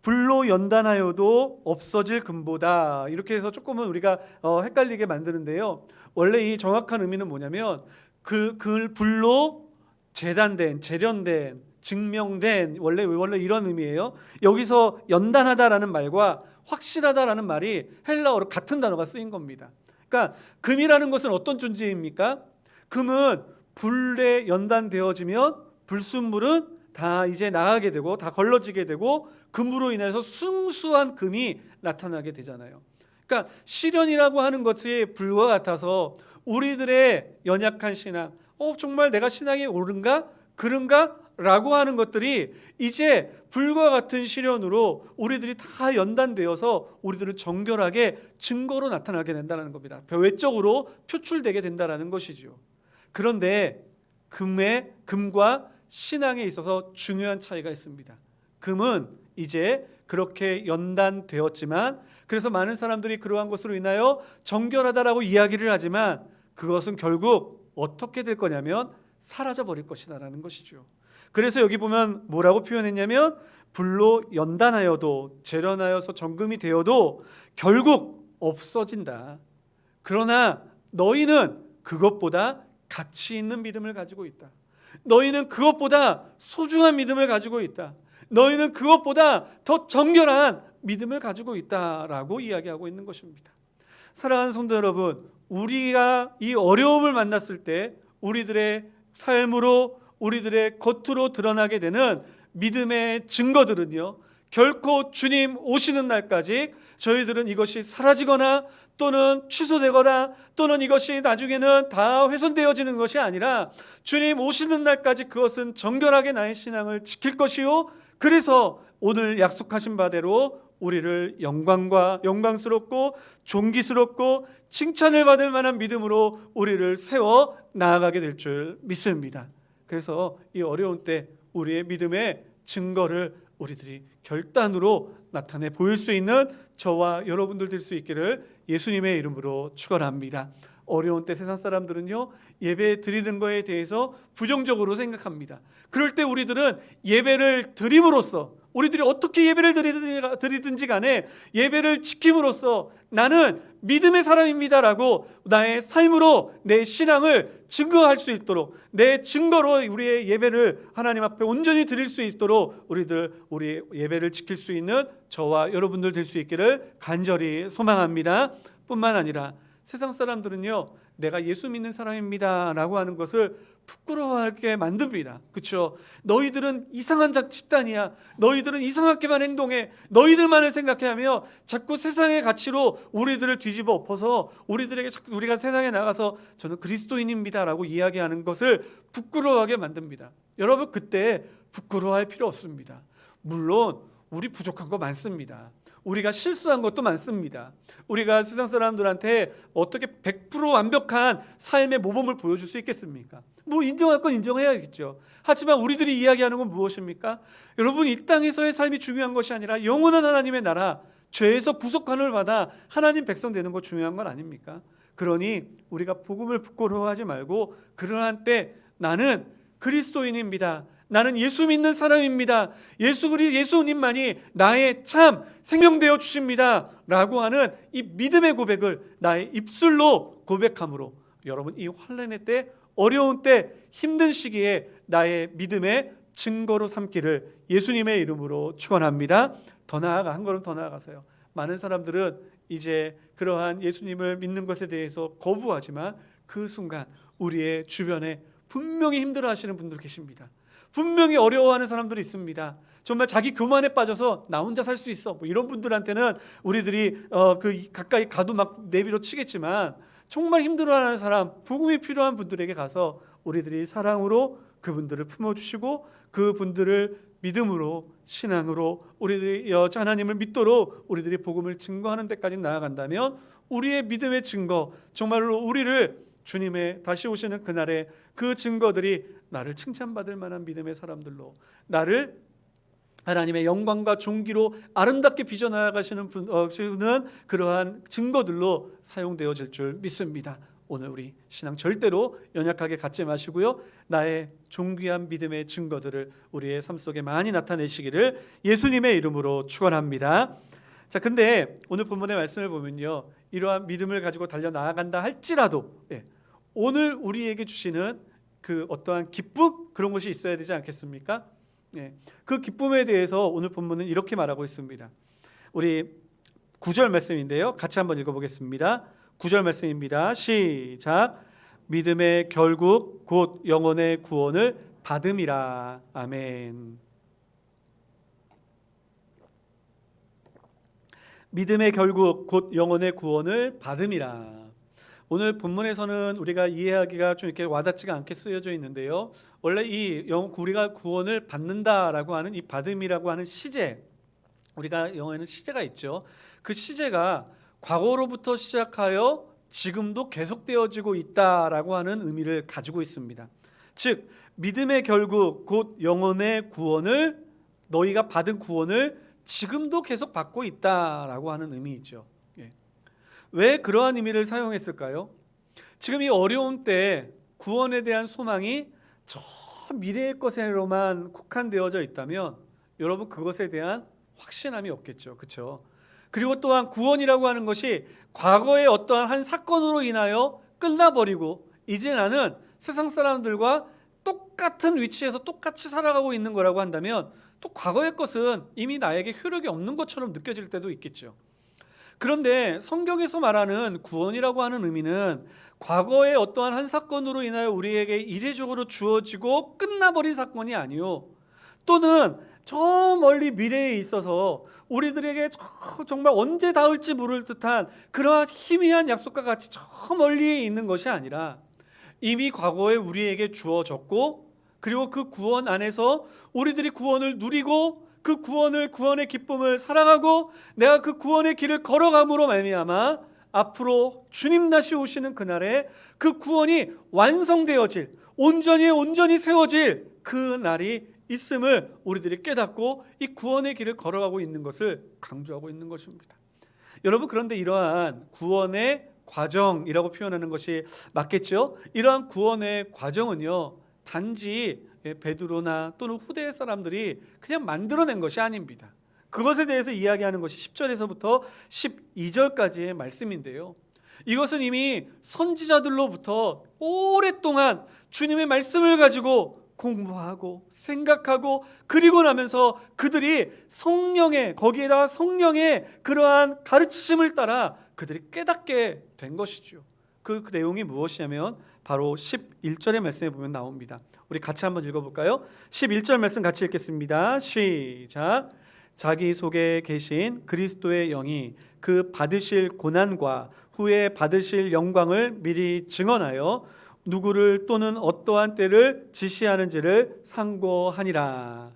[SPEAKER 1] 불로 연단하여도 없어질 금보다, 이렇게 해서 조금은 우리가 헷갈리게 만드는데요. 원래 이 정확한 의미는 뭐냐면 그 불로 재단된, 재련된, 증명된, 원래 이런 의미예요. 여기서 연단하다라는 말과 확실하다라는 말이 헬라어로 같은 단어가 쓰인 겁니다. 그러니까 금이라는 것은 어떤 존재입니까? 금은 불에 연단되어지면 불순물은 다 이제 나가게 되고 다 걸러지게 되고 금으로 인해서 순수한 금이 나타나게 되잖아요. 그러니까 시련이라고 하는 것이 불과 같아서 우리들의 연약한 신앙, 정말 내가 신앙이 옳은가? 그런가? 라고 하는 것들이 이제 불과 같은 시련으로 우리들이 다 연단되어서 우리들을 정결하게 증거로 나타나게 된다는 겁니다. 외적으로 표출되게 된다는 것이죠. 그런데 금과 신앙에 있어서 중요한 차이가 있습니다. 금은 이제 그렇게 연단되었지만, 그래서 많은 사람들이 그러한 것으로 인하여 정결하다라고 이야기를 하지만 그것은 결국 어떻게 될 거냐면 사라져 버릴 것이다라는 것이죠. 그래서 여기 보면 뭐라고 표현했냐면 불로 연단하여도, 재련하여서 정금이 되어도 결국 없어진다. 그러나 너희는 그것보다 가치 있는 믿음을 가지고 있다. 너희는 그것보다 소중한 믿음을 가지고 있다. 너희는 그것보다 더 정결한 믿음을 가지고 있다라고 이야기하고 있는 것입니다. 사랑하는 성도 여러분, 우리가 이 어려움을 만났을 때 우리들의 삶으로, 우리들의 겉으로 드러나게 되는 믿음의 증거들은요, 결코 주님 오시는 날까지 저희들은 이것이 사라지거나 또는 취소되거나 또는 이것이 나중에는 다 훼손되어지는 것이 아니라 주님 오시는 날까지 그것은 정결하게 나의 신앙을 지킬 것이요, 그래서 오늘 약속하신 바대로 우리를 영광스럽고 존귀스럽고 칭찬을 받을 만한 믿음으로 우리를 세워 나아가게 될 줄 믿습니다. 그래서 이 어려운 때 우리의 믿음의 증거를 우리들이 결단으로 나타내 보일 수 있는 저와 여러분들 될 수 있기를 예수님의 이름으로 축원합니다. 어려운 때 세상 사람들은요, 예배 드리는 거에 대해서 부정적으로 생각합니다. 그럴 때 우리들은 예배를 드림으로써, 우리들이 어떻게 예배를 드리든지 간에 예배를 지킴으로써 나는 믿음의 사람입니다라고 나의 삶으로 내 신앙을 증거할 수 있도록, 내 증거로 우리의 예배를 하나님 앞에 온전히 드릴 수 있도록 우리 예배를 지킬 수 있는 저와 여러분들 될 수 있기를 간절히 소망합니다. 뿐만 아니라 세상 사람들은요, 내가 예수 믿는 사람입니다 라고 하는 것을 부끄러워하게 만듭니다. 그렇죠? 너희들은 이상한 집단이야. 너희들은 이상하게만 행동해. 너희들만을 생각해하며 자꾸 세상의 가치로 우리들을 뒤집어 엎어서 우리가 세상에 나가서 저는 그리스도인입니다 라고 이야기하는 것을 부끄러워하게 만듭니다. 여러분, 그때 부끄러워할 필요 없습니다. 물론 우리 부족한 거 많습니다. 우리가 실수한 것도 많습니다. 우리가 세상 사람들한테 어떻게 100% 완벽한 삶의 모범을 보여줄 수 있겠습니까? 뭐 인정할 건 인정해야겠죠. 하지만 우리들이 이야기하는 건 무엇입니까? 여러분, 이 땅에서의 삶이 중요한 것이 아니라 영원한 하나님의 나라, 죄에서 구속함을 받아 하나님 백성 되는 거 중요한 건 아닙니까? 그러니 우리가 복음을 부끄러워하지 말고 그러한 때 나는 그리스도인입니다. 나는 예수 믿는 사람입니다. 예수님만이 나의 참 생명되어 주십니다 라고 하는 이 믿음의 고백을 나의 입술로 고백함으로 여러분, 이 환난의 때, 어려운 때, 힘든 시기에 나의 믿음의 증거로 삼기를 예수님의 이름으로 축원합니다. 한 걸음 더 나아가서요, 많은 사람들은 이제 그러한 예수님을 믿는 것에 대해서 거부하지만 그 순간 우리의 주변에 분명히 힘들어하시는 분들 계십니다. 분명히 어려워하는 사람들이 있습니다. 정말 자기 교만에 빠져서 나 혼자 살 수 있어, 이런 분들한테는 우리들이 가까이 가도 막 내비로 치겠지만, 정말 힘들어하는 사람, 복음이 필요한 분들에게 가서 우리들이 사랑으로 그분들을 품어주시고 그분들을 믿음으로, 신앙으로 우리들이 하나님을 믿도록 우리들이 복음을 증거하는 데까지 나아간다면 우리의 믿음의 증거, 정말로 우리를 주님의 다시 오시는 그날에 그 증거들이 나를 칭찬받을 만한 믿음의 사람들로, 나를 하나님의 영광과 존귀로 아름답게 빚어나가시는 그러한 증거들로 사용되어질 줄 믿습니다. 오늘 우리 신앙 절대로 연약하게 갖지 마시고요, 나의 존귀한 믿음의 증거들을 우리의 삶 속에 많이 나타내시기를 예수님의 이름으로 축원합니다. 자, 근데 오늘 본문의 말씀을 보면요, 이러한 믿음을 가지고 달려 나아간다 할지라도 오늘 우리에게 주시는 그 어떠한 기쁨, 그런 것이 있어야 되지 않겠습니까? 그 기쁨에 대해서 오늘 본문은 이렇게 말하고 있습니다. 우리 9절 말씀인데요, 같이 한번 읽어보겠습니다. 9절 말씀입니다. 시작. 믿음의 결국 곧 영혼의 구원을 받음이라. 아멘. 믿음의 결국 곧 영혼의 구원을 받음이라. 오늘 본문에서는 우리가 이해하기가 좀 이렇게 와닿지가 않게 쓰여져 있는데요, 원래 우리가 구원을 받는다라고 하는 이 받음이라고 하는 시제, 우리가 영어에는 시제가 있죠. 그 시제가 과거로부터 시작하여 지금도 계속되어지고 있다라고 하는 의미를 가지고 있습니다. 즉, 믿음의 결국 곧 영혼의 구원을, 너희가 받은 구원을 지금도 계속 받고 있다라고 하는 의미이죠. 왜 그러한 의미를 사용했을까요? 지금 이 어려운 때 구원에 대한 소망이 저 미래의 것으로만 국한되어져 있다면 여러분, 그것에 대한 확신함이 없겠죠. 그렇죠? 그리고 또한 구원이라고 하는 것이 과거의 어떠한 한 사건으로 인하여 끝나버리고 이제 나는 세상 사람들과 똑같은 위치에서 똑같이 살아가고 있는 거라고 한다면, 또 과거의 것은 이미 나에게 효력이 없는 것처럼 느껴질 때도 있겠죠. 그런데 성경에서 말하는 구원이라고 하는 의미는 과거의 어떠한 한 사건으로 인하여 우리에게 이례적으로 주어지고 끝나버린 사건이 아니요, 또는 저 멀리 미래에 있어서 우리들에게 정말 언제 닿을지 모를 듯한 그러한 희미한 약속과 같이 저 멀리에 있는 것이 아니라 이미 과거에 우리에게 주어졌고, 그리고 그 구원 안에서 우리들이 구원을 누리고 그 구원의 기쁨을 살아가고 내가 그 구원의 길을 걸어감으로 말미암아 앞으로 주님 다시 오시는 그날에 그 구원이 완성되어질, 온전히 세워질 그 날이 있음을 우리들이 깨닫고 이 구원의 길을 걸어가고 있는 것을 강조하고 있는 것입니다. 여러분, 그런데 이러한 구원의 과정이라고 표현하는 것이 맞겠죠? 이러한 구원의 과정은요, 단지 베드로나 또는 후대의 사람들이 그냥 만들어낸 것이 아닙니다. 그것에 대해서 이야기하는 것이 10절에서부터 12절까지의 말씀인데요, 이것은 이미 선지자들로부터 오랫동안 주님의 말씀을 가지고 공부하고 생각하고 그리고 나면서 그들이 거기에다가 성령의 그러한 가르치심을 따라 그들이 깨닫게 된 것이죠. 그 내용이 무엇이냐면 바로 11절의 말씀에 보면 나옵니다. 우리 같이 한번 읽어볼까요? 11절 말씀 같이 읽겠습니다. 시작. 자기 속에 계신 그리스도의 영이 그 받으실 고난과 후에 받으실 영광을 미리 증언하여 누구를 또는 어떠한 때를 지시하는지를 상고하니라.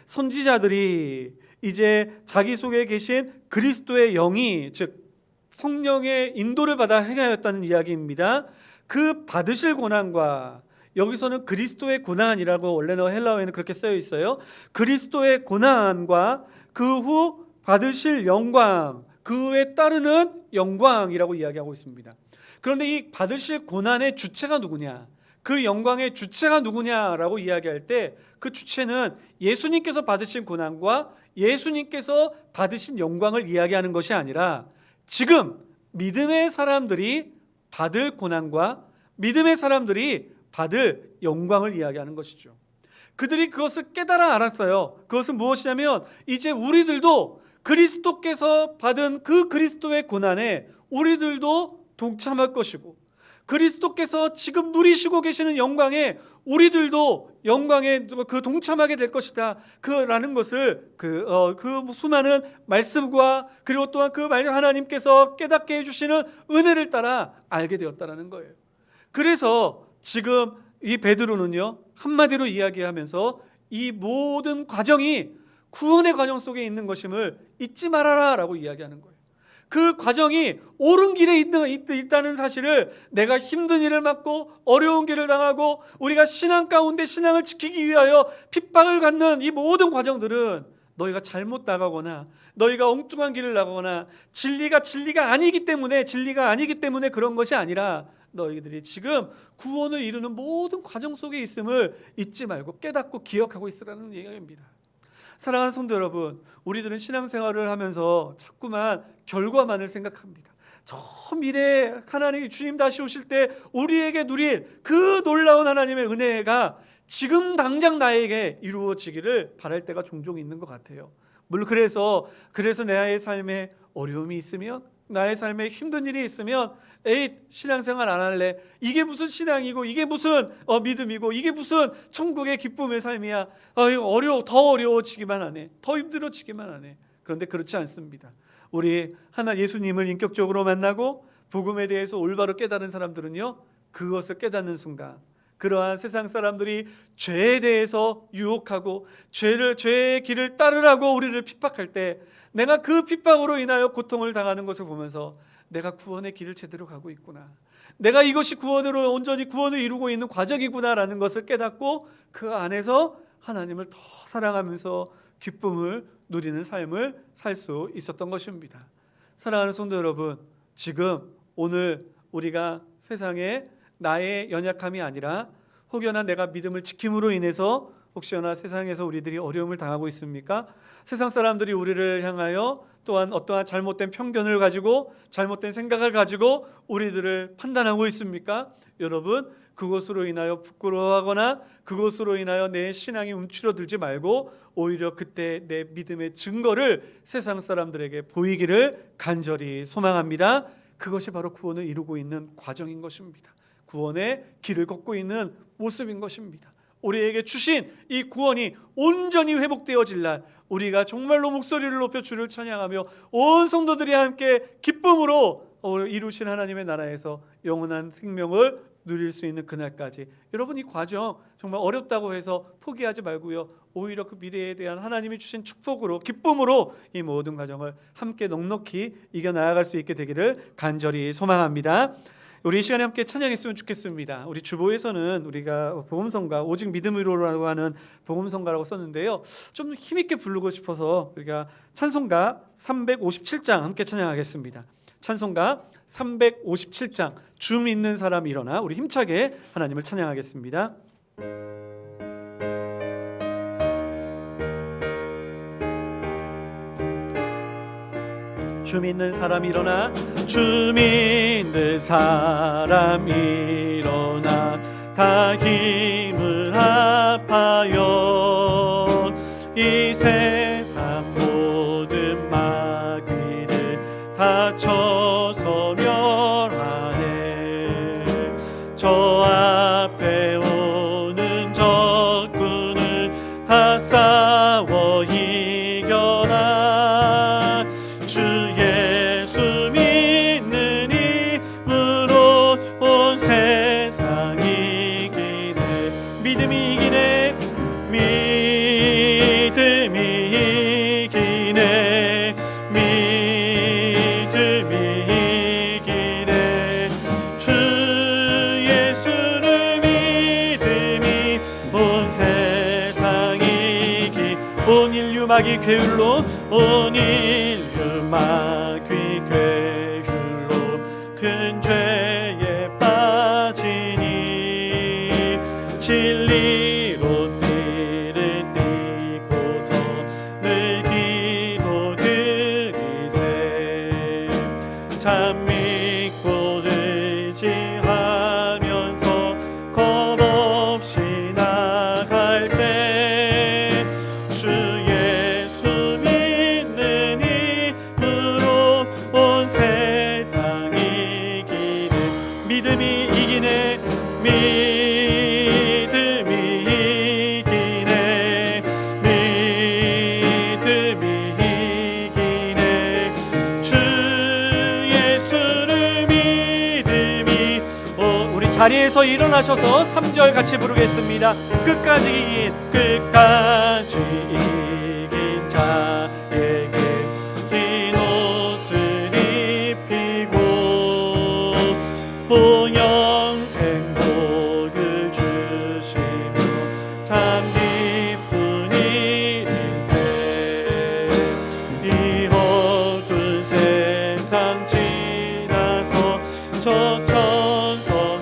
[SPEAKER 1] 선지자들이 이제 자기 속에 계신 그리스도의 영이, 즉 성령의 인도를 받아 행하였다는 이야기입니다. 그 받으실 고난과, 여기서는 그리스도의 고난이라고 원래는 헬라어에는 그렇게 쓰여 있어요. 그리스도의 고난과 그 후 받으실 영광, 그에 따르는 영광이라고 이야기하고 있습니다. 그런데 이 받으실 고난의 주체가 누구냐, 그 영광의 주체가 누구냐라고 이야기할 때 그 주체는 예수님께서 받으신 고난과 예수님께서 받으신 영광을 이야기하는 것이 아니라 지금 믿음의 사람들이 받을 고난과 믿음의 사람들이 받을 영광을 이야기하는 것이죠. 그들이 그것을 깨달아 알았어요. 그것은 무엇이냐면 이제 우리들도 그리스도께서 받은 그 그리스도의 고난에 우리들도 동참할 것이고, 그리스도께서 지금 누리시고 계시는 영광에 우리들도 영광에 그 동참하게 될 것이다. 그라는 것을 그 수많은 말씀과 그리고 또한 그 하나님께서 깨닫게 해주시는 은혜를 따라 알게 되었다라는 거예요. 그래서 지금 이 베드로는요, 한마디로 이야기하면서 이 모든 과정이 구원의 과정 속에 있는 것임을 잊지 말아라라고 이야기하는 거예요. 그 과정이 옳은 길에 있다는 사실을, 내가 힘든 일을 맡고 어려운 길을 당하고 우리가 신앙 가운데 신앙을 지키기 위하여 핍박을 갖는 이 모든 과정들은 너희가 잘못 나가거나 너희가 엉뚱한 길을 나가거나 진리가 아니기 때문에 그런 것이 아니라, 너희들이 지금 구원을 이루는 모든 과정 속에 있음을 잊지 말고 깨닫고 기억하고 있으라는 얘기입니다. 사랑하는 성도 여러분, 우리들은 신앙생활을 하면서 자꾸만 결과만을 생각합니다. 저 미래에 하나님 주님 다시 오실 때 우리에게 누릴 그 놀라운 하나님의 은혜가 지금 당장 나에게 이루어지기를 바랄 때가 종종 있는 것 같아요. 물론 그래서 나의 삶에 어려움이 있으면, 나의 삶에 힘든 일이 있으면 에이 신앙생활 안 할래, 이게 무슨 신앙이고 이게 무슨 믿음이고 이게 무슨 천국의 기쁨의 삶이야, 이거 더 어려워지기만 하네, 더 힘들어지기만 하네. 그런데 그렇지 않습니다. 우리 하나 예수님을 인격적으로 만나고 복음에 대해서 올바로 깨달은 사람들은요, 그것을 깨닫는 순간 그러한 세상 사람들이 죄에 대해서 유혹하고 죄의 길을 따르라고 우리를 핍박할 때 내가 그 핍박으로 인하여 고통을 당하는 것을 보면서 내가 구원의 길을 제대로 가고 있구나, 내가 이것이 구원으로 온전히 구원을 이루고 있는 과정이구나라는 것을 깨닫고 그 안에서 하나님을 더 사랑하면서 기쁨을 누리는 삶을 살 수 있었던 것입니다. 사랑하는 성도 여러분, 지금 오늘 우리가 세상에 나의 연약함이 아니라 혹여나 내가 믿음을 지킴으로 인해서 혹시나 세상에서 우리들이 어려움을 당하고 있습니까? 세상 사람들이 우리를 향하여 또한 어떠한 잘못된 편견을 가지고 잘못된 생각을 가지고 우리들을 판단하고 있습니까? 여러분, 그것으로 인하여 부끄러워하거나 그것으로 인하여 내 신앙이 움츠러들지 말고 오히려 그때 내 믿음의 증거를 세상 사람들에게 보이기를 간절히 소망합니다. 그것이 바로 구원을 이루고 있는 과정인 것입니다. 구원의 길을 걷고 있는 모습인 것입니다. 우리에게 주신 이 구원이 온전히 회복되어질 날 우리가 정말로 목소리를 높여 주를 찬양하며 온 성도들이 함께 기쁨으로 이루신 하나님의 나라에서 영원한 생명을 누릴 수 있는 그날까지, 여러분 이 과정 정말 어렵다고 해서 포기하지 말고요, 오히려 그 미래에 대한 하나님이 주신 축복으로 기쁨으로 이 모든 과정을 함께 넉넉히 이겨나갈 수 있게 되기를 간절히 소망합니다. 우리 이 시간에 함께 찬양했으면 좋겠습니다. 우리 주보에서는 우리가 복음성가, 오직 믿음으로라고 하는 복음성가라고 썼는데요, 좀 힘있게 부르고 싶어서 우리가 찬송가 357장 함께 찬양하겠습니다. 찬송가 357장 주 믿는 사람 일어나, 우리 힘차게 하나님을 찬양하겠습니다. 주 믿는 사람 일어나, 주 믿는 사람 일어나, 다 힘을 합하여 이 세상 모든 마귀를 다 쳐서 멸하네. 저 앞에 오는 적군을 다 싸워 이겨라. 주 예수 믿는 힘으로 온 세상 이기네. 믿음이 이기네. 믿음이 이기네. 믿음이 이기네. 주 예수를 믿음이 온 세상 이기. 온 인류 마귀 괴율로, 온 인류 마귀 괴율로 큰 죄에 빠지니 진리로 띠를 띠고서 늘 기도 드리세. 참 믿고 의지하면서 겁없이 나갈 때 주 예수 믿는 힘으로 온 세상 이기는. 믿음이 이기네. 믿음이 이기네. 믿음이 이기네. 주 예수를 믿음이. 우리 자리에서 일어나셔서 3절 같이 부르겠습니다. 끝까지 이긴 자에게 흰 옷을 입히고 영생 복을 주시며 참 기쁜 일일세. 이 어두운 세상 지나서 저 천성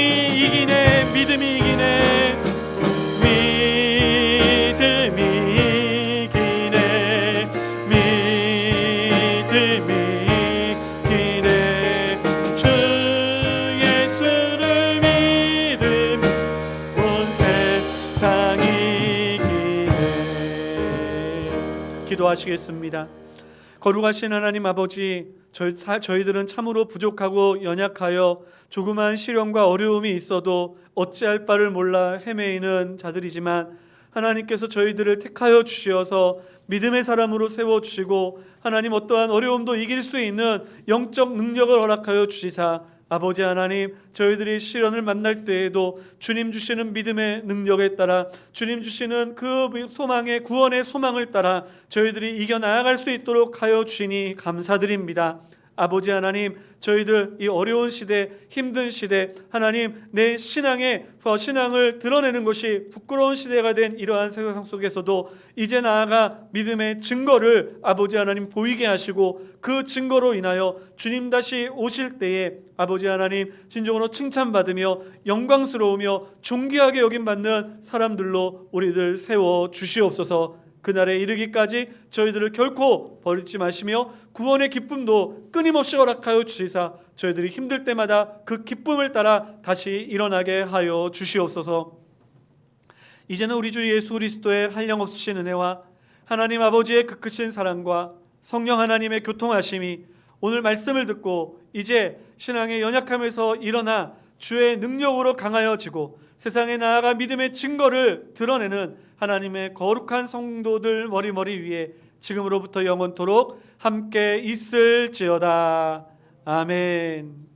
[SPEAKER 1] 믿음이 이기네. 믿음이 이기네. 믿음이 이기네. 믿음이 이기네. 주 예수를 믿음 온 세상이 이기네. 기도하시겠습니다. 거룩하신 하나님 아버지, 저희들은 참으로 부족하고 연약하여 조그만 시련과 어려움이 있어도 어찌할 바를 몰라 헤매이는 자들이지만, 하나님께서 저희들을 택하여 주시어서 믿음의 사람으로 세워주시고 하나님 어떠한 어려움도 이길 수 있는 영적 능력을 허락하여 주시사, 아버지 하나님, 저희들이 시련을 만날 때에도 주님 주시는 믿음의 능력에 따라, 주님 주시는 그 소망의 구원의 소망을 따라 저희들이 이겨나갈 수 있도록 하여 주시니 감사드립니다. 아버지 하나님, 저희들 이 어려운 시대, 힘든 시대, 하나님 내 신앙을 드러내는 것이 부끄러운 시대가 된 이러한 세상 속에서도 이제 나아가 믿음의 증거를 아버지 하나님 보이게 하시고, 그 증거로 인하여 주님 다시 오실 때에 아버지 하나님 진정으로 칭찬받으며 영광스러우며 존귀하게 여김받는 사람들로 우리들 세워 주시옵소서. 그날에 이르기까지 저희들을 결코 버리지 마시며 구원의 기쁨도 끊임없이 허락하여 주시사, 저희들이 힘들 때마다 그 기쁨을 따라 다시 일어나게 하여 주시옵소서. 이제는 우리 주 예수 그리스도의 한량없으신 은혜와 하나님 아버지의 그 크신 사랑과 성령 하나님의 교통하심이 오늘 말씀을 듣고 이제 신앙의 연약함에서 일어나 주의 능력으로 강하여지고 세상에 나아가 믿음의 증거를 드러내는 하나님의 거룩한 성도들 머리 위에 지금으로부터 영원토록 함께 있을지어다. 아멘.